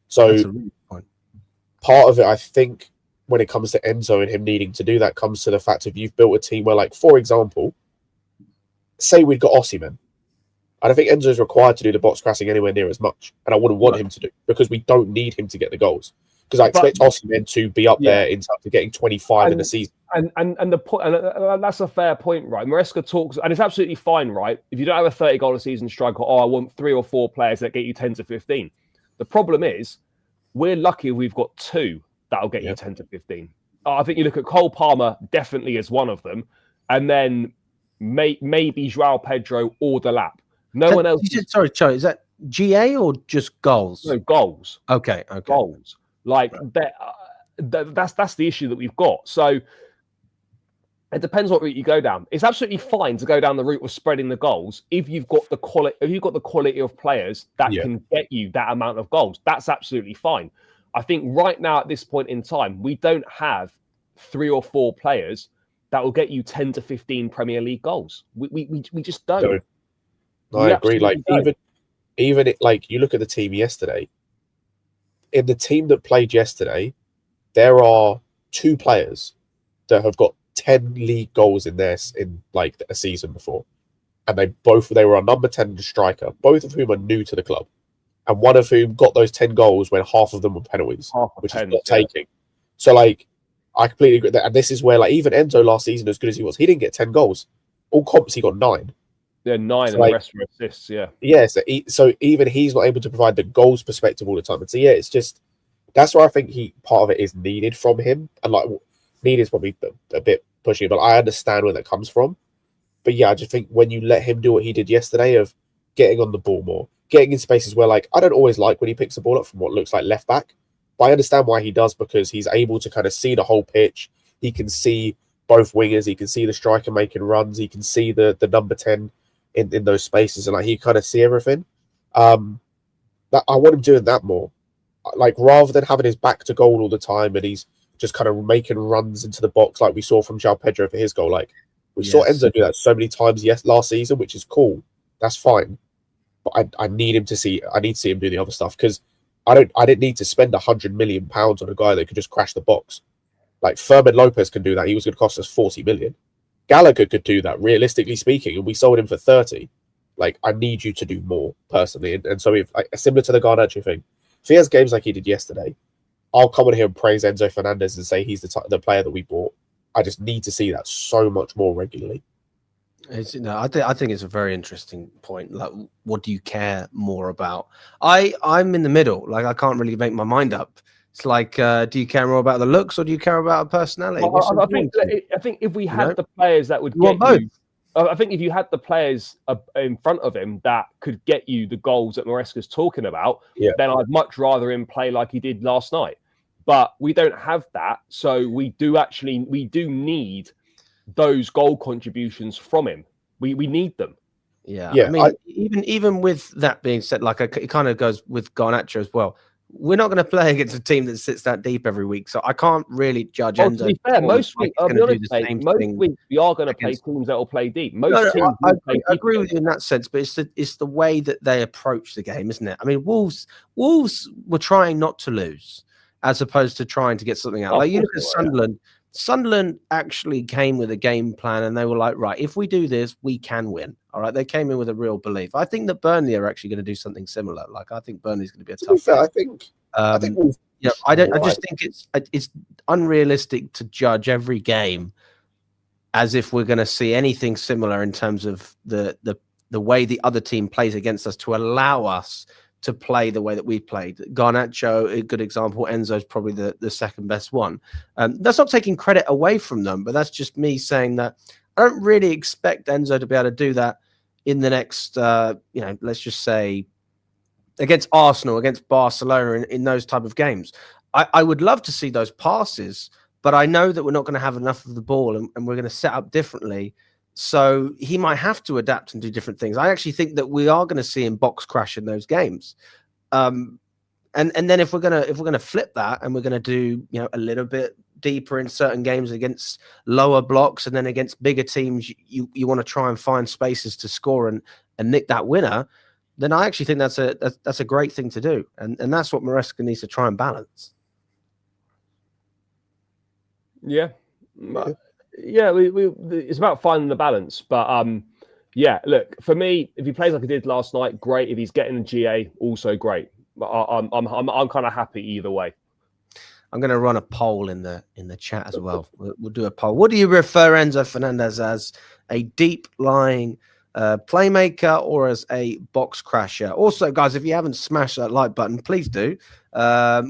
Speaker 3: So part of it, I think, when it comes to Enzo and him needing to do that, comes to the fact of you've built a team where, like, for example, say we'd got Osimhen. I don't think Enzo is required to do the box crashing anywhere near as much, and I wouldn't want him to do, because we don't need him to get the goals. Because I expect Osimhen to be up there in terms of getting 25 in the season.
Speaker 2: And the point, and that's a fair point, right? Maresca talks, and it's absolutely fine, right? If you don't have a 30-goal a season striker, I want 3 or 4 players that get you 10 to 15. The problem is, we're lucky we've got 2 that'll get you 10 to 15. I think you look at Cole Palmer, definitely as one of them, and then maybe João Pedro or Delap. No one else.
Speaker 1: Sorry, Charlie, is that GA or just goals?
Speaker 2: No, goals.
Speaker 1: Okay.
Speaker 2: Goals. Like that. that's the issue that we've got. So it depends what route you go down. It's absolutely fine to go down the route of spreading the goals if you've got the quality. If you've got the quality of players that can get you that amount of goals, that's absolutely fine. I think right now at this point in time, we don't have 3 or 4 players that will get you 10 to 15 Premier League goals. We just don't.
Speaker 3: No, I agree. Like even like you look at the team yesterday. In the team that played yesterday, there are 2 players that have got 10 league goals in like a season before, and they were on number 10 and striker, both of whom are new to the club, and one of whom got those 10 goals when half of them were penalties, which is not taking. So like, I completely agree that, and this is where like even Enzo last season, as good as he was, he didn't get 10 goals. All comps he got 9.
Speaker 2: Yeah, 9,
Speaker 3: so
Speaker 2: and
Speaker 3: like,
Speaker 2: the rest were assists.
Speaker 3: Yeah. So even he's not able to provide the goals perspective all the time, and so it's just that's where I think part of it is needed from him, and like need is probably a bit pushing, but I understand where that comes from. But yeah, I just think when you let him do what he did yesterday of getting on the ball more, getting in spaces where like I don't always like when he picks the ball up from what looks like left back, but I understand why he does, because he's able to kind of see the whole pitch. He can see both wingers, he can see the striker making runs, he can see the number 10 in those spaces, and like he kind of see everything. That I want him doing that more. Like rather than having his back to goal all the time and he's just kind of making runs into the box like we saw from João Pedro for his goal. Like we saw Enzo do that so many times last season, which is cool. That's fine. But I need to see him do the other stuff, because I didn't need to spend £100 million on a guy that could just crash the box. Like Fermin Lopez can do that. He was going to cost us 40 million. Gallagher could do that, realistically speaking, and we sold him for 30. Like I need you to do more personally. And so if like similar to the Garnacho thing, if he has games like he did yesterday, I'll come on here and praise Enzo Fernandez and say he's the player that we bought. I just need to see that so much more regularly.
Speaker 1: I think it's a very interesting point. Like, what do you care more about? I'm in the middle. Like, I can't really make my mind up. It's like, do you care more about the looks or do you care about personality?
Speaker 2: Well, I think if we had the players that would get you, I think if you had the players in front of him that could get you the goals that Maresca's talking about, then I'd much rather him play like he did last night. But we don't have that, so we do need those goal contributions from him. We need them.
Speaker 1: Yeah. I mean, even with that being said, like it kind of goes with Garnacho as well. We're not going to play against a team that sits that deep every week, so I can't really judge.
Speaker 2: To be fair, most weeks, I'll be honest, most weeks we are going to play teams that will play deep. I
Speaker 1: agree with you in that sense, but it's the way that they approach the game, isn't it? I mean, Wolves were trying not to lose, as opposed to trying to get something out. Like you look at Sunderland. Sunderland actually came with a game plan, and they were like, right, if we do this, we can win. All right, they came in with a real belief. I think that Burnley are actually going to do something similar. Like, I think Burnley's going to be a tough game. I just think it's unrealistic to judge every game as if we're going to see anything similar in terms of the way the other team plays against us to allow us to play the way that we played. Garnacho, a good example. Enzo's probably the second best one. That's not taking credit away from them, but that's just me saying that I don't really expect Enzo to be able to do that in the next, let's just say against Arsenal, against Barcelona, in those type of games. I would love to see those passes, but I know that we're not going to have enough of the ball, and we're going to set up differently. So he might have to adapt and do different things. I actually think that we are going to see him box crash in those games. And then if we're gonna flip that and we're gonna do a little bit deeper in certain games against lower blocks, and then against bigger teams, you want to try and find spaces to score and nick that winner, then I actually think that's a great thing to do, and that's what Maresca needs to try and balance.
Speaker 2: Yeah. It's about finding the balance, but look, for me, if he plays like he did last night, great. If he's getting a GA, also great. But I'm kind of happy either way.
Speaker 1: I'm going to run a poll in the chat as well. We'll do a poll. What do you refer Enzo Fernandez as? A deep lying playmaker or as a box crasher? Also, guys, if you haven't smashed that like button, please do.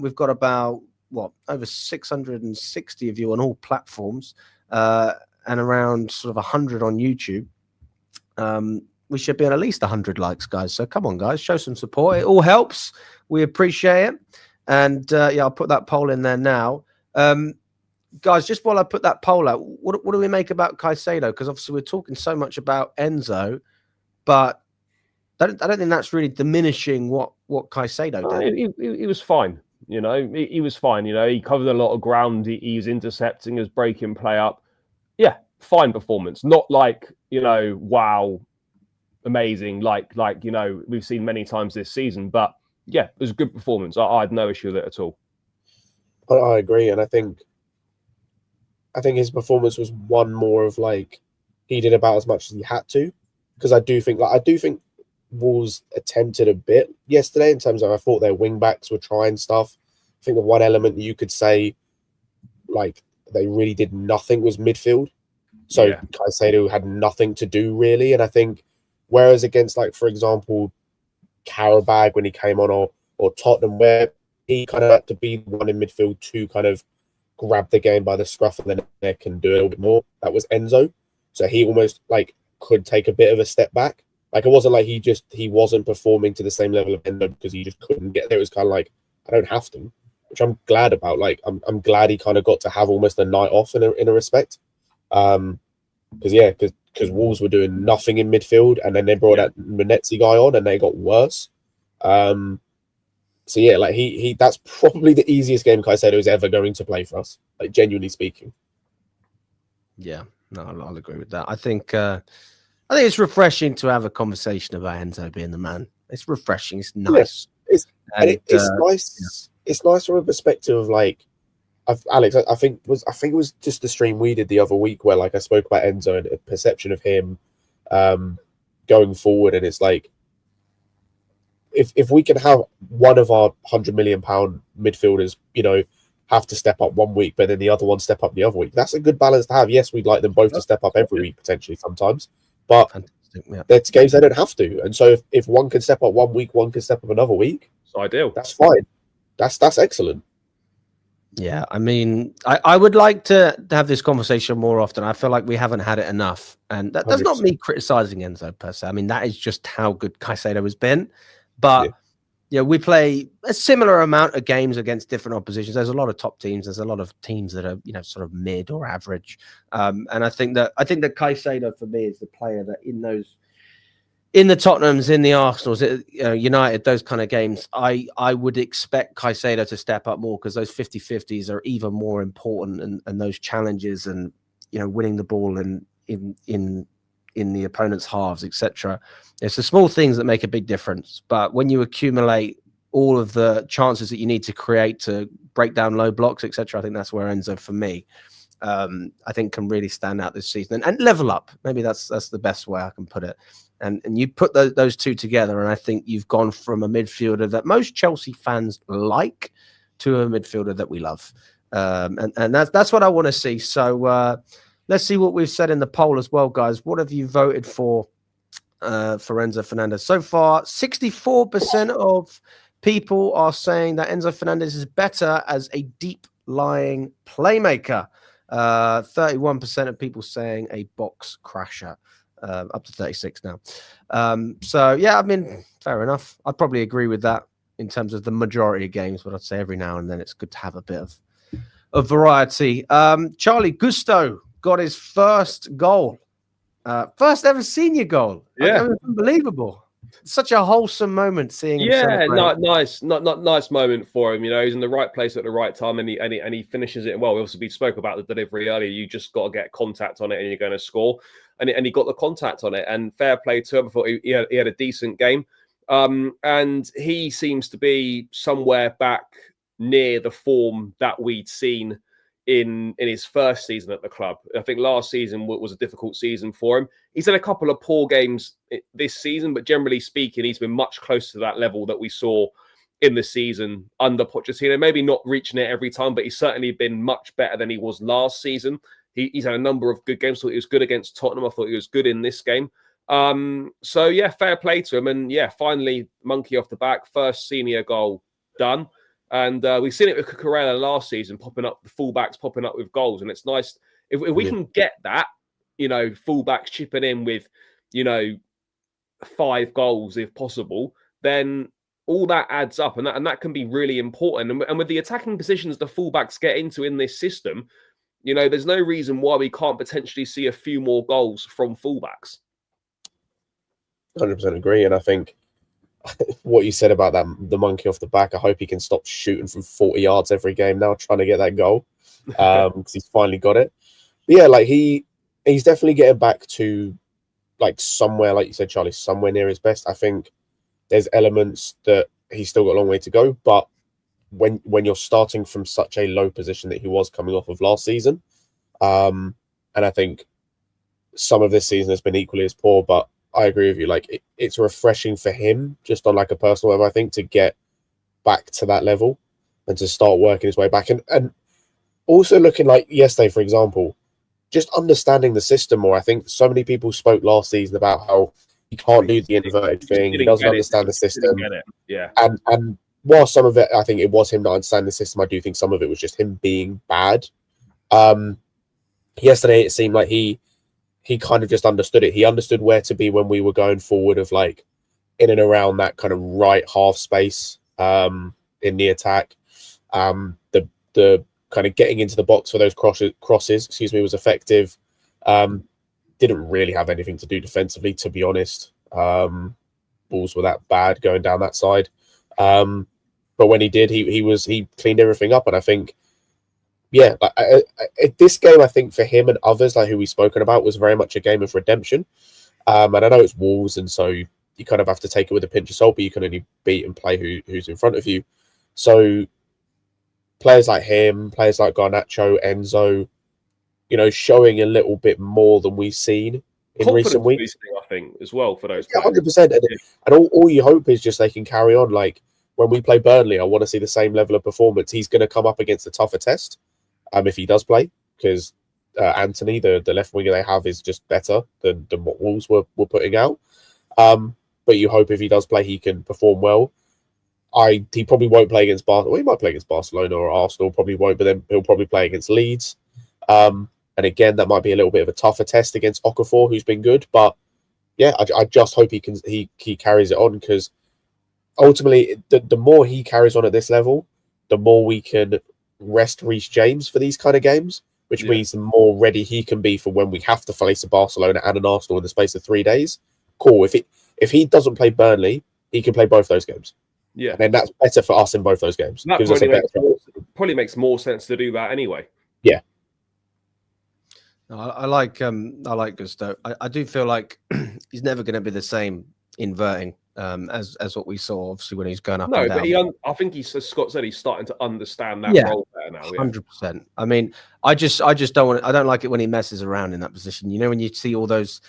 Speaker 1: We've got about over 660 of you on all platforms. And around sort of 100 on YouTube. We should be on at least 100 likes, guys. So come on, guys, show some support. It all helps. We appreciate it. And I'll put that poll in there now. Guys, just while I put that poll out, what do we make about Caicedo? Because obviously we're talking so much about Enzo, but I don't think that's really diminishing what Caicedo did.
Speaker 2: He was fine. You know, he was fine. You know, he covered a lot of ground. He was intercepting, he was breaking play up. Yeah, fine performance. Not like, you know, wow, amazing, like you know, we've seen many times this season. But yeah, it was a good performance. I had no issue with it at all.
Speaker 3: I agree, and I think his performance was one more of like he did about as much as he had to, because I do think Wolves attempted a bit yesterday in terms of I thought their wing backs were trying stuff. I think the one element that you could say like they really did nothing was midfield. So yeah. Caicedo had nothing to do really, and I think whereas against like for example Karabag when he came on or Tottenham where he kind of had to be the one in midfield to kind of grab the game by the scruff of the neck and do a little bit more. That was Enzo. So he almost like could take a bit of a step back. Like it wasn't like he wasn't performing to the same level of Enzo because he just couldn't get there. It was kind of like, I don't have to, which I'm glad about. Like I'm glad he kind of got to have almost a night off in a respect. Because Wolves were doing nothing in midfield and then they brought that Manetzi guy on and they got worse. So yeah, like he that's probably the easiest game Caicedo is ever going to play for us, like genuinely speaking.
Speaker 1: Yeah, no, I'll agree with that. I think it's refreshing to have a conversation about Enzo being the man. It's refreshing. It's nice.
Speaker 3: Yeah, it's nice. Yeah. It's nice from a perspective of like, Alex. I think it was just the stream we did the other week where like I spoke about Enzo and a perception of him going forward, and it's like. If we can have one of our £100 million midfielders, you know, have to step up 1 week, but then the other one step up the other week, that's a good balance to have. Yes, we'd like them both to step up every week potentially sometimes, but that's games they don't have to. And so if one can step up 1 week, one can step up another week.
Speaker 2: It's ideal.
Speaker 3: That's fine. That's excellent.
Speaker 1: Yeah, I mean, I would like to have this conversation more often. I feel like we haven't had it enough, and that's 100%. Not me criticizing Enzo per se. I mean, that is just how good Caicedo has been. But yeah, we play a similar amount of games against different oppositions. There's a lot of top teams. There's a lot of teams that are, you know, sort of mid or average. And I think that Caicedo for me is the player that in the Tottenhams, in the Arsenals, United, those kind of games, I would expect Caicedo to step up more because those 50-50s are even more important, and those challenges and, you know, winning the ball and in the opponent's halves, etc. It's the small things that make a big difference. But when you accumulate all of the chances that you need to create to break down low blocks, etc., I think that's where Enzo, for me, I think can really stand out this season and level up. Maybe that's the best way I can put it. And you put those two together, and I think you've gone from a midfielder that most Chelsea fans like to a midfielder that we love. And that's what I want to see. So let's see what we've said in the poll as well, guys. What have you voted for Enzo Fernandez? So far, 64% of people are saying that Enzo Fernandez is better as a deep-lying playmaker. 31% of people saying a box crasher. Up to 36 now. So, yeah, I mean, fair enough. I'd probably agree with that in terms of the majority of games, but I'd say every now and then it's good to have a bit of variety. Charlie Gusto got his first goal. First ever senior goal.
Speaker 2: Yeah.
Speaker 1: Like, unbelievable. Such a wholesome moment seeing him.
Speaker 2: Yeah, nice moment for him. You know, he's in the right place at the right time, and he finishes it well. We spoke about the delivery earlier. You just got to get contact on it, and you're going to score. And he got the contact on it, and fair play to him. I thought he had a decent game, and he seems to be somewhere back near the form that we'd seen in his first season at the club. I think last season was a difficult season for him. He's had a couple of poor games this season, but generally speaking, he's been much closer to that level that we saw in the season under Pochettino. Maybe not reaching it every time, but he's certainly been much better than he was last season. He's had a number of good games. I thought he was good against Tottenham. I thought he was good in this game. So, yeah, fair play to him. And, yeah, finally, monkey off the back, first senior goal done. And we've seen it with Cucurella last season, popping up, the fullbacks popping up with goals. And it's nice. If we can get that, you know, fullbacks chipping in with, you know, 5 goals if possible, then all that adds up, and that can be really important. And with the attacking positions the fullbacks get into in this system, you know, there's no reason why we can't potentially see a few more goals from fullbacks.
Speaker 3: 100% agree. And I think what you said about that, the monkey off the back, I hope he can stop shooting from 40 yards every game now, trying to get that goal, because he's finally got it. But yeah, like he's definitely getting back to like somewhere, like you said, Charlie, somewhere near his best. I think there's elements that he's still got a long way to go, but when you're starting from such a low position that he was coming off of last season, and I think some of this season has been equally as poor, but I agree with you. Like it's refreshing for him, just on like a personal level, I think, to get back to that level and to start working his way back. And also looking like yesterday, for example, just understanding the system more. I think so many people spoke last season about how he can't do the inverted thing. He doesn't understand the system.
Speaker 2: Yeah.
Speaker 3: And while some of it, I think it was him not understanding the system, I do think some of it was just him being bad. Yesterday, it seemed like he kind of just understood it. He understood where to be when we were going forward, of like in and around that kind of right half space in the attack. The kind of getting into the box for those crosses, was effective. Didn't really have anything to do defensively, to be honest. Balls were that bad going down that side. But when he did, he cleaned everything up. And I think, yeah, this game, I think for him and others like who we've spoken about, was very much a game of redemption. And I know it's Wolves, and so you kind of have to take it with a pinch of salt, but you can only beat and play who's in front of you. So players like him, players like Garnacho, Enzo, you know, showing a little bit more than we've seen in recent weeks.
Speaker 2: I think, as well, for those
Speaker 3: players. 100%. And all you hope is just they can carry on. Like when we play Burnley, I want to see the same level of performance. He's going to come up against a tougher test if he does play, because Anthony, the left winger they have, is just better than what Wolves were putting out. But you hope if he does play, he can perform well. He probably won't play against Barcelona. Well, he might play against Barcelona or Arsenal, probably won't, but then he'll probably play against Leeds. And again, that might be a little bit of a tougher test against Okafor, who's been good. But yeah, I just hope he carries it on, because ultimately, the more he carries on at this level, the more we can rest Reece James for these kind of games, which means the more ready he can be for when we have to face a Barcelona and an Arsenal in the space of 3 days. Cool. If he doesn't play Burnley, he can play both those games.
Speaker 2: Yeah,
Speaker 3: and then that's better for us in both those games.
Speaker 2: That probably makes more sense to do that anyway.
Speaker 3: Yeah.
Speaker 1: No, I like Gusto. I do feel like he's never going to be the same inverting as what we saw, obviously, when he's going up.
Speaker 2: No,
Speaker 1: and down.
Speaker 2: but I think he's, as Scott said, he's starting to understand that role better now.
Speaker 1: 100%. I mean, I just don't want. I don't like it when he messes around in that position. You know, when you see all those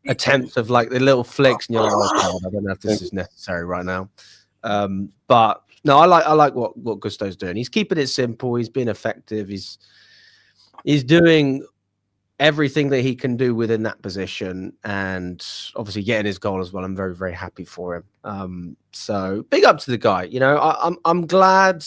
Speaker 1: attempts of like the little flicks, and you're like, oh God, I don't know if this is necessary right now. But no, I like what Gusto's doing. He's keeping it simple. He's being effective. He's doing everything that he can do within that position, and obviously getting his goal as well. I'm very, very happy for him. So big up to the guy. You know, I'm glad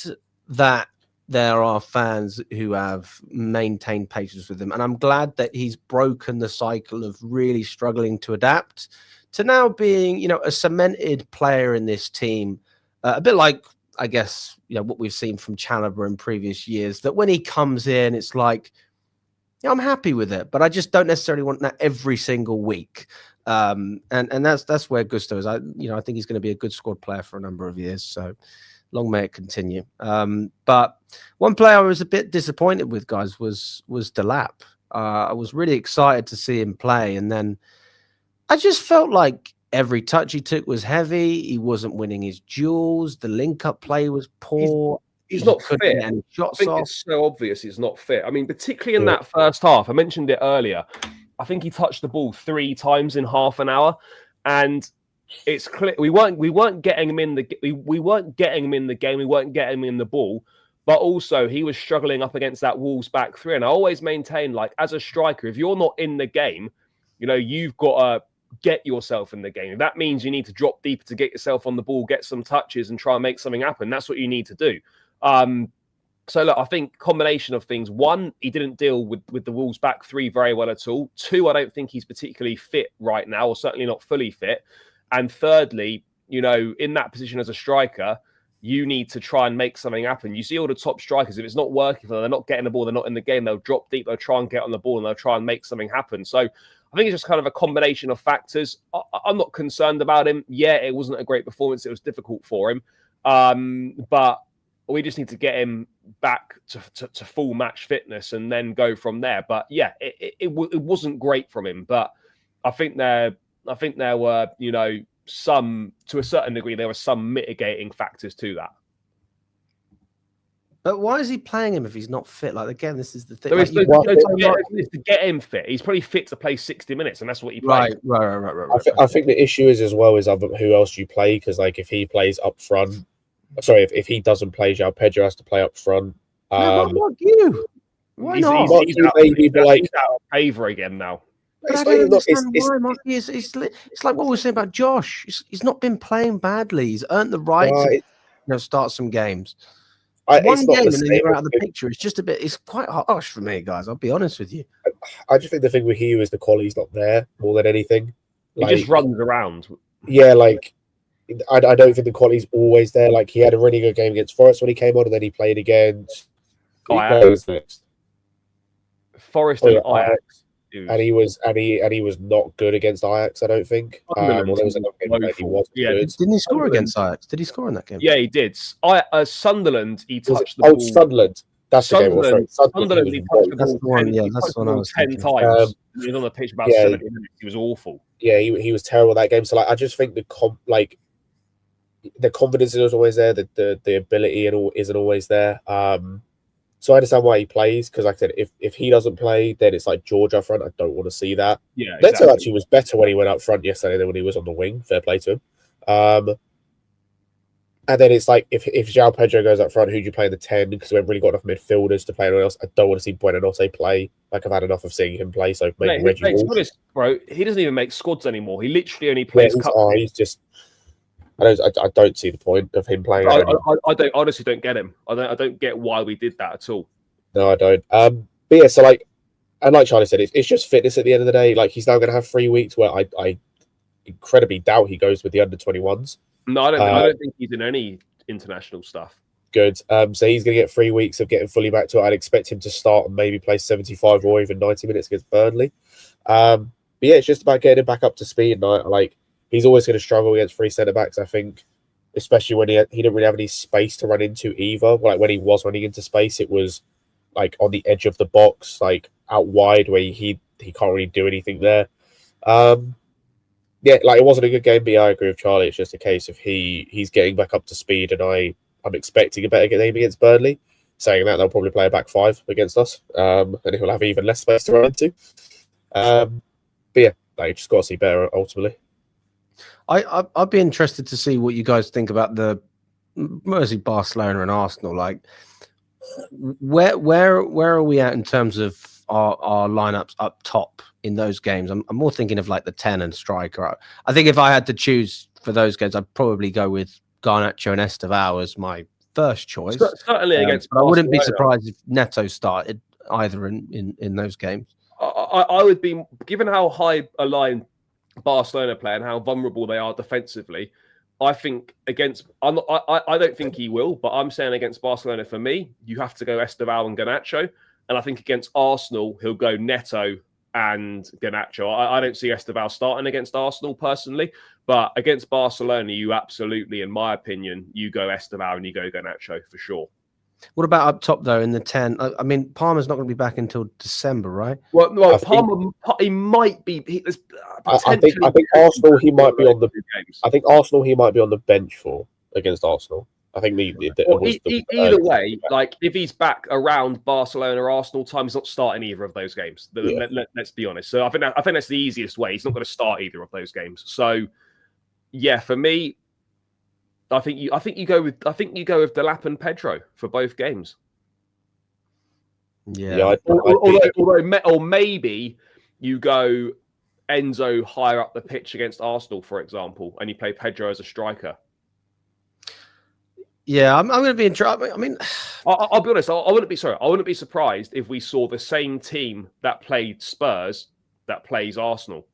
Speaker 1: that there are fans who have maintained patience with him, and I'm glad that he's broken the cycle of really struggling to adapt to now being, you know, a cemented player in this team. A bit like, I guess, you know, what we've seen from Chalobah in previous years, that when he comes in, it's like, yeah, I'm happy with it, but I just don't necessarily want that every single week. And that's where Gusto is. I think he's going to be a good squad player for a number of years. So long may it continue. But one player I was a bit disappointed with, guys, was Delap. I was really excited to see him play, and then I just felt like every touch he took was heavy. He wasn't winning his duels. The link-up play was poor.
Speaker 2: He's not fit. I think it's so obvious he's not fit. I mean, particularly in that first half. I mentioned it earlier. I think he touched the ball 3 times in half an hour, and it's clear we weren't getting him in the we weren't getting him in the game. We weren't getting him in the ball, but also he was struggling up against that Wolves back 3. And I always maintain, like, as a striker, if you're not in the game, you know, you've got to get yourself in the game. That means you need to drop deeper to get yourself on the ball, get some touches, and try and make something happen. That's what you need to do. So look, I think combination of things. 1, he didn't deal with the Wolves back 3 very well at all. 2, I don't think he's particularly fit right now, or certainly not fully fit. And thirdly, in that position as a striker, you need to try and make something happen. You see all the top strikers, if it's not working for them, they're not getting the ball, they're not in the game, they'll drop deep, they'll try and get on the ball, and they'll try and make something happen. So I think it's just kind of a combination of factors. I'm not concerned about him. Yeah, it wasn't a great performance. It was difficult for him. But we just need to get him back to full match fitness and then go from there. But yeah, it wasn't great from him. But I think there were, some, to a certain degree, there were some mitigating factors to that.
Speaker 1: But why is he playing him if he's not fit? Like, again, this is the thing.
Speaker 2: So
Speaker 1: Like,
Speaker 2: it's to get him fit. He's probably fit to play 60 minutes, and that's what he plays.
Speaker 1: Right.
Speaker 3: I think the issue is as well is who else do you play? Because like if he plays up front, sorry, if he doesn't play, João Pedro has to play up front.
Speaker 1: Why not you? Why
Speaker 2: He's
Speaker 1: not?
Speaker 2: out of favour again now.
Speaker 1: But I don't understand why, Marky. It's like what we were saying about Josh. He's not been playing badly. He's earned the right to start some games. One game and then you're out of the picture. It's just a bit. It's quite harsh for me, guys. I'll be honest with you.
Speaker 3: I just think the thing with Hugh is the quality's not there more than anything.
Speaker 2: He just runs around.
Speaker 3: Yeah, like I don't think the quality's always there. Like he had a really good game against Forest when he came on, and then he played against
Speaker 2: Forest and Ajax.
Speaker 3: And he was not good against Ajax, I don't think.
Speaker 2: Didn't
Speaker 1: he score against Ajax? Did he score in that game?
Speaker 2: Yeah, he did. Sunderland, he touched the ball.
Speaker 3: Sunderland. That's the game.
Speaker 2: Sunderland, he touched the ball.
Speaker 1: That's the one. Yeah, that's the one I was
Speaker 2: 10 times. He was on the pitch about 70 minutes. He was awful.
Speaker 3: Yeah, he was terrible that game. So like, I just think the confidence is always there. The ability and all isn't always there. So I understand why he plays, because like I said, if he doesn't play, then it's like George up front. I don't want to see that.
Speaker 2: Yeah,
Speaker 3: Neto actually was better when he went up front yesterday than when he was on the wing. Fair play to him. And then it's like, if João Pedro goes up front, who do you play in the 10? Because we haven't really got enough midfielders to play anyone else. I don't want to see Buenanote play. Like, I've had enough of seeing him play. So maybe Reggie Wolf.
Speaker 2: Bro, he doesn't even make squads anymore. He literally only plays cup.
Speaker 3: He's just... I don't see the point of him playing.
Speaker 2: I honestly don't get him. I don't get why we did that at all.
Speaker 3: No, I don't. But yeah, so like Charlie said, it's just fitness at the end of the day. Like he's now going to have 3 weeks where I incredibly doubt he goes with the under-21s.
Speaker 2: No, I don't think he's in any international stuff.
Speaker 3: Good. So he's going to get 3 weeks of getting fully back to it. I'd expect him to start and maybe play 75 or even 90 minutes against Burnley. But yeah, it's just about getting him back up to speed. And he's always going to struggle against three centre-backs, I think, especially when he didn't really have any space to run into either. Like when he was running into space, it was like on the edge of the box, like out wide where he can't really do anything there. Yeah, like it wasn't a good game, but I agree with Charlie. It's just a case of he's getting back up to speed, and I'm expecting a better game against Burnley. Saying that, they'll probably play a back five against us, and he'll have even less space to run into. But yeah, you just got to see better ultimately.
Speaker 1: I'd be interested to see what you guys think about the mostly Barcelona and Arsenal. Like, where are we at in terms of our lineups up top in those games? I'm more thinking of like the 10 and striker. I think if I had to choose for those games, I'd probably go with Garnacho and Estevao as my first choice.
Speaker 2: Certainly against
Speaker 1: Barcelona. I wouldn't be surprised if Neto started either in those games.
Speaker 2: I would be, given how high a line Barcelona play and how vulnerable they are defensively. I think I don't think he will, but I'm saying against Barcelona, for me, you have to go Estevao and Garnacho. And I think against Arsenal, he'll go Neto and Garnacho. I don't see Estevao starting against Arsenal personally, but against Barcelona, you absolutely, in my opinion, you go Estevao and you go Garnacho for sure.
Speaker 1: What about up top, though, in the 10? I mean, Palmer's not going to be back until December, right?
Speaker 2: Well, Palmer, he might be.
Speaker 3: I think Arsenal, he might be on the games. I think Arsenal, he might be on the bench for against Arsenal. I think
Speaker 2: either way, like if he's back around Barcelona or Arsenal time, he's not starting either of those games. Let's be honest. So I think that's the easiest way. He's not going to start either of those games. So yeah, for me, I think you go with Delap and Pedro for both games.
Speaker 1: Yeah.
Speaker 2: Or maybe you go Enzo higher up the pitch against Arsenal, for example, and you play Pedro as a striker.
Speaker 1: Yeah, I'm going to be in trouble. I mean,
Speaker 2: I'll be honest. I wouldn't be surprised if we saw the same team that played Spurs that plays Arsenal.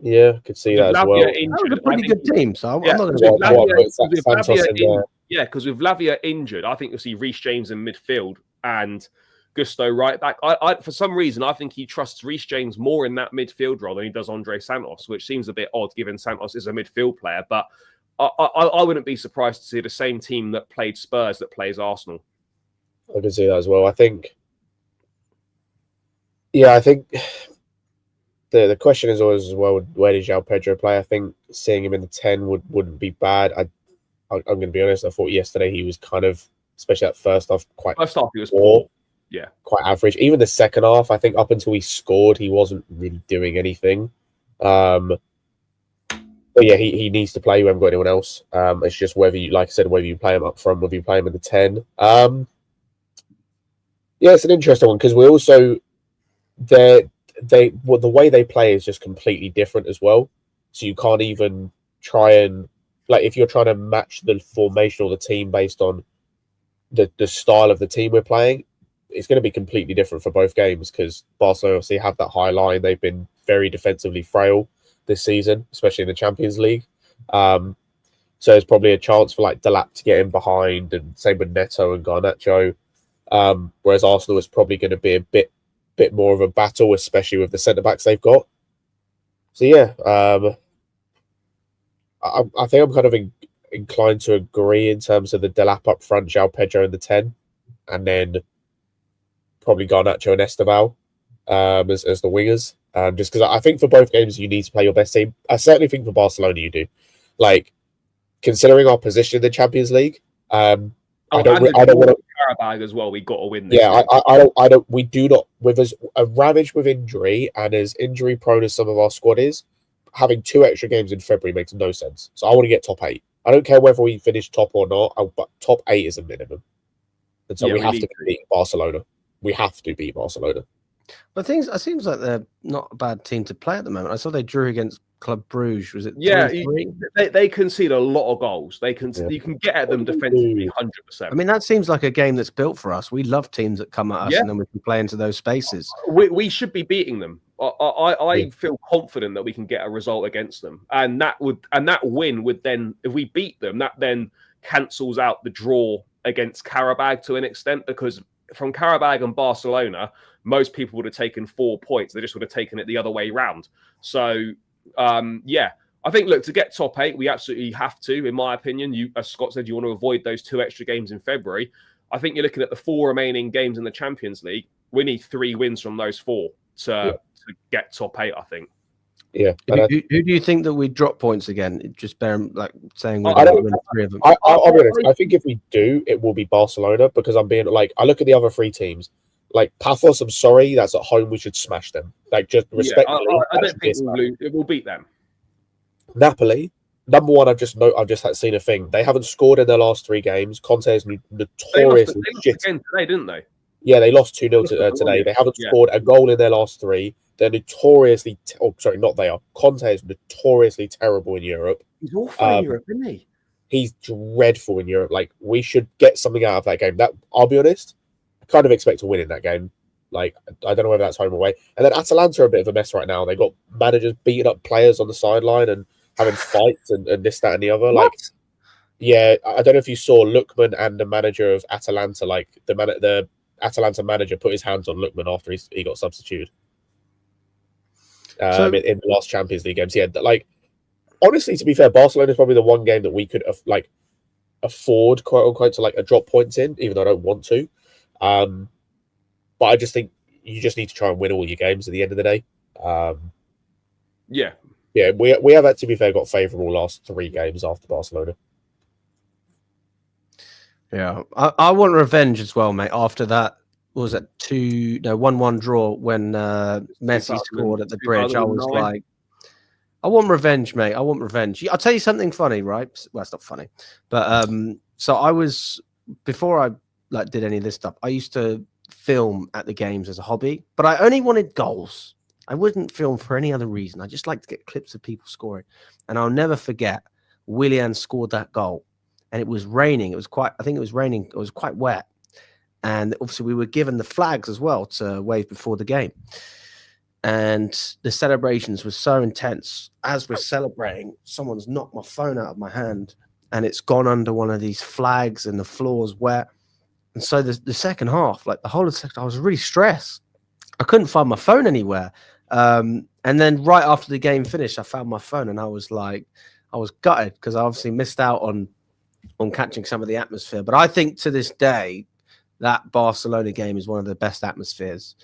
Speaker 3: Yeah, could see that as well.
Speaker 1: That was a pretty good team, so I'm not going to
Speaker 2: because with Lavia injured, I think you'll see Reece James in midfield and Gusto right back. I for some reason, I think he trusts Reece James more in that midfield role than he does Andre Santos, which seems a bit odd given Santos is a midfield player. But I wouldn't be surprised to see the same team that played Spurs that plays Arsenal.
Speaker 3: I can see that as well. I think the question is always as well, where did João Pedro play? I think seeing him in the 10 wouldn't be bad. I'm going to be honest. I thought yesterday he was kind of, especially that first half,
Speaker 2: he was poor. Yeah,
Speaker 3: quite average. Even the second half, I think up until he scored, he wasn't really doing anything. But yeah, he needs to play. We haven't got anyone else. It's just whether you, like I said, whether you play him up front, whether you play him in the 10. Yeah, it's an interesting one because we also the way they play is just completely different as well. So you can't even try and if you're trying to match the formation or the team based on the style of the team we're playing, it's going to be completely different for both games because Barcelona obviously have that high line. They've been very defensively frail this season, especially in the Champions League. So there's probably a chance for Delap to get in behind, and same with Neto and Garnacho. Whereas Arsenal is probably going to be a bit more of a battle, especially with the centre backs they've got. So yeah, I think I'm kind of inclined to agree in terms of the Delap up front, João Pedro in the 10, and then probably Garnacho and Estevao as the wingers. Just because I think for both games you need to play your best team. I certainly think for Barcelona you do. Considering our position in the Champions League, I don't want to
Speaker 2: Carabao as well. We got to win this.
Speaker 3: Yeah, I don't. We do not. With as ravaged with injury and as injury prone as some of our squad is, having 2 extra games in February makes no sense. So I want to get top 8. I don't care whether we finish top or not, but top 8 is a minimum. And so we have to beat Barcelona. We have to beat Barcelona.
Speaker 1: But it seems like they're not a bad team to play at the moment. I saw they drew against Club Bruges. Was it?
Speaker 2: Yeah, they concede a lot of goals. You can get at them defensively 100%.
Speaker 1: I mean, that seems like a game that's built for us. We love teams that come at us and then we can play into those spaces.
Speaker 2: We should be beating them. I feel confident that we can get a result against them, and that win would then, if we beat them, that then cancels out the draw against Qarabağ to an extent, because from Qarabağ and Barcelona, most people would have taken 4 points. They just would have taken it the other way round. So, I think, look, to get top 8, we absolutely have to, in my opinion. As Scott said, you want to avoid those 2 extra games in February. I think you're looking at the 4 remaining games in the Champions League. We need 3 wins from those 4 to get top 8, I think.
Speaker 3: Yeah.
Speaker 1: Who do you think that we drop points again? Just saying we're
Speaker 3: going
Speaker 1: to win 3 of them.
Speaker 3: I'll be honest. I think if we do, it will be Barcelona, because I'm being I look at the other 3 teams. Paphos, I'm sorry, that's at home. We should smash them. Just respectfully.
Speaker 2: I don't think we'll beat them.
Speaker 3: Napoli, number 1. I've just seen a thing. They haven't scored in their last 3 games. Conte is notoriously
Speaker 2: shit. They lost again today, didn't they?
Speaker 3: Yeah, they lost 2-0 today. They haven't scored a goal in their last 3. They're notoriously. Conte is notoriously terrible in Europe.
Speaker 2: He's awful in Europe, isn't he?
Speaker 3: He's dreadful in Europe. We should get something out of that game. That, I'll be honest, I kind of expect to win in that game. I don't know whether that's home or away. And then Atalanta are a bit of a mess right now. They got managers beating up players on the sideline and having fights and this, that, and the other. Yeah, I don't know if you saw Lookman and the manager of Atalanta. The Atalanta manager put his hands on Lookman after he got substituted. In the last Champions League games. Yeah, honestly, to be fair, Barcelona is probably the one game that we could afford, quote unquote, to drop points in, even though I don't want to. But I just think you just need to try and win all your games at the end of the day.
Speaker 2: Yeah,
Speaker 3: we have, to be fair, got favourable last 3 games after Barcelona.
Speaker 1: Yeah, I want revenge as well, mate. After that, what was it, 1-1 draw when Messi scored at the bridge? I was like, I want revenge, mate. I want revenge. I'll tell you something funny, right? Well, it's not funny, but so I was, before I did any of this stuff, I used to film at the games as a hobby, but I only wanted goals. I wouldn't film for any other reason. I just like to get clips of people scoring, and I'll never forget Willian scored that goal, and it was raining. I think it was raining. It was quite wet. And obviously we were given the flags as well to wave before the game. and the celebrations were so intense. As we're celebrating, someone's knocked my phone out of my hand, and it's gone under one of these flags, and the floor's wet. And so the second half, like the whole of the second, I was really stressed. I couldn't find my phone anywhere. And then right after the game finished, I found my phone, and I was gutted because I obviously missed out on catching some of the atmosphere. But I think to this day, that Barcelona game is one of the best atmospheres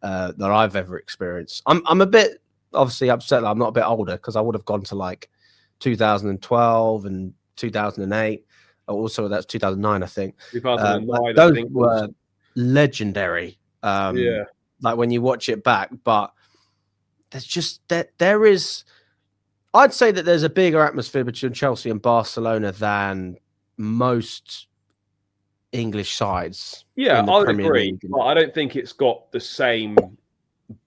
Speaker 1: that I've ever experienced. I'm a bit obviously upset that I'm not a bit older, because I would have gone to like 2012 and 2008. Also, that's 2009, I think.
Speaker 2: 2009,
Speaker 1: those
Speaker 2: I think
Speaker 1: were legendary.
Speaker 2: yeah.
Speaker 1: Like when you watch it back, but there's just there is. I'd say that there's a bigger atmosphere between Chelsea and Barcelona than most English sides.
Speaker 2: Yeah,
Speaker 1: in the
Speaker 2: I would
Speaker 1: Premier
Speaker 2: agree.
Speaker 1: League.
Speaker 2: But I don't think it's got the same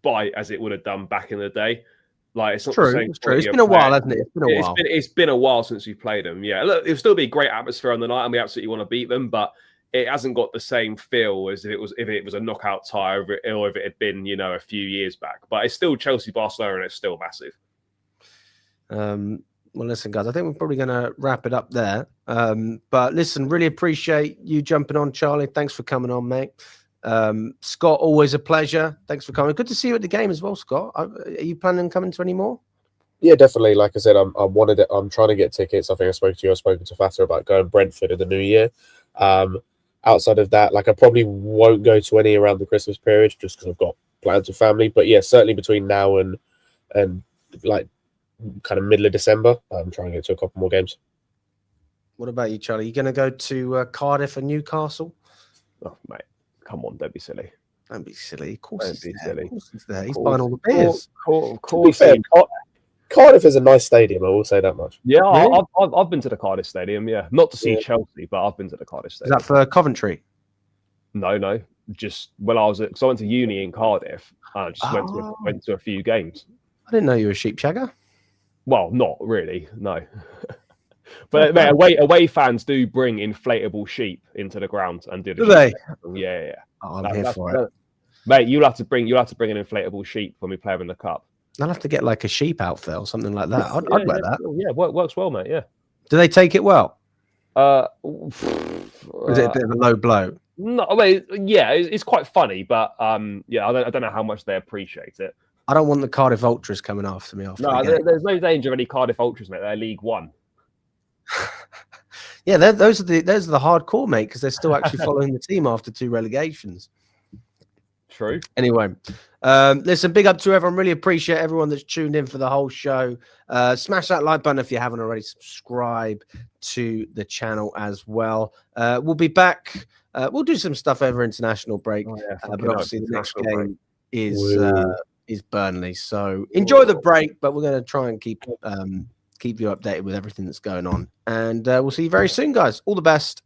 Speaker 2: bite as it would have done back in the day. Like, it's not the same.
Speaker 1: It's true. It's been a while, hasn't it? It's been a while.
Speaker 2: It's been a while since we played them. Yeah, look, it'll still be a great atmosphere on the night, and we absolutely want to beat them. But it hasn't got the same feel as if it was a knockout tie, or if it had been, you know, a few years back. But it's still Chelsea, Barcelona, and it's still massive.
Speaker 1: Well, listen, guys, I think we're probably going to wrap it up there. But listen, really appreciate you jumping on, Charlie. Thanks for coming on, mate. Scott, always a pleasure. Thanks for coming. Good to see you at the game as well, Scott. Are you planning on coming to any more?
Speaker 3: Yeah, definitely. Like I said, I'm trying to get tickets. I think I've spoken to Fatter about going Brentford in the new year. Outside of that, like, I probably won't go to any around the Christmas period just because I've got plans with family. But yeah, certainly between now and like kind of middle of December, I'm trying to get to a couple more games.
Speaker 1: What about you, Charlie? You going to go to Cardiff and Newcastle?
Speaker 2: Oh, mate, come on, don't be silly.
Speaker 1: Don't be silly. Of course,
Speaker 2: Don't be silly.
Speaker 1: Of course he's there. He's buying all the beers.
Speaker 2: Of
Speaker 3: To be fair, Cardiff is a nice stadium. I will say that much.
Speaker 2: Yeah,
Speaker 1: Really?
Speaker 2: I've been to the Cardiff Stadium. Yeah, not to see Chelsea, but I've been to the Cardiff
Speaker 1: Is
Speaker 2: Stadium.
Speaker 1: that for Coventry?
Speaker 2: No, just when I went to uni in Cardiff. I just went to a few games.
Speaker 1: I didn't know you were a sheep shagger.
Speaker 2: Well, not really, no. But mate, away fans do bring inflatable sheep into the ground and do the.
Speaker 1: Do they?
Speaker 2: Yeah.
Speaker 1: Oh, I'm here for it.
Speaker 2: Mate, you'll have to bring an inflatable sheep when we play them in the cup.
Speaker 1: I'll have to get like a sheep outfit or something like that. I'd wear that.
Speaker 2: Yeah, works well, mate. Yeah.
Speaker 1: Do they take it well?
Speaker 2: Is
Speaker 1: Is it a bit of a low blow?
Speaker 2: No, I mean, yeah, it's quite funny, but yeah, I don't know how much they appreciate it.
Speaker 1: I don't want the Cardiff Ultras coming after me after.
Speaker 2: No, there's no danger of any Cardiff Ultras, mate. They're League One.
Speaker 1: Yeah, those are the hardcore, mate, because they're still actually following the team after 2 relegations.
Speaker 2: True.
Speaker 1: Anyway, listen, big up to everyone. Really appreciate everyone that's tuned in for the whole show. Smash that like button if you haven't already. Subscribe to the channel as well. We'll be back. We'll do some stuff over international break, but obviously the next game is Burnley. So enjoy the break, but we're going to try and keep you updated with everything that's going on. And we'll see you very soon, guys. All the best.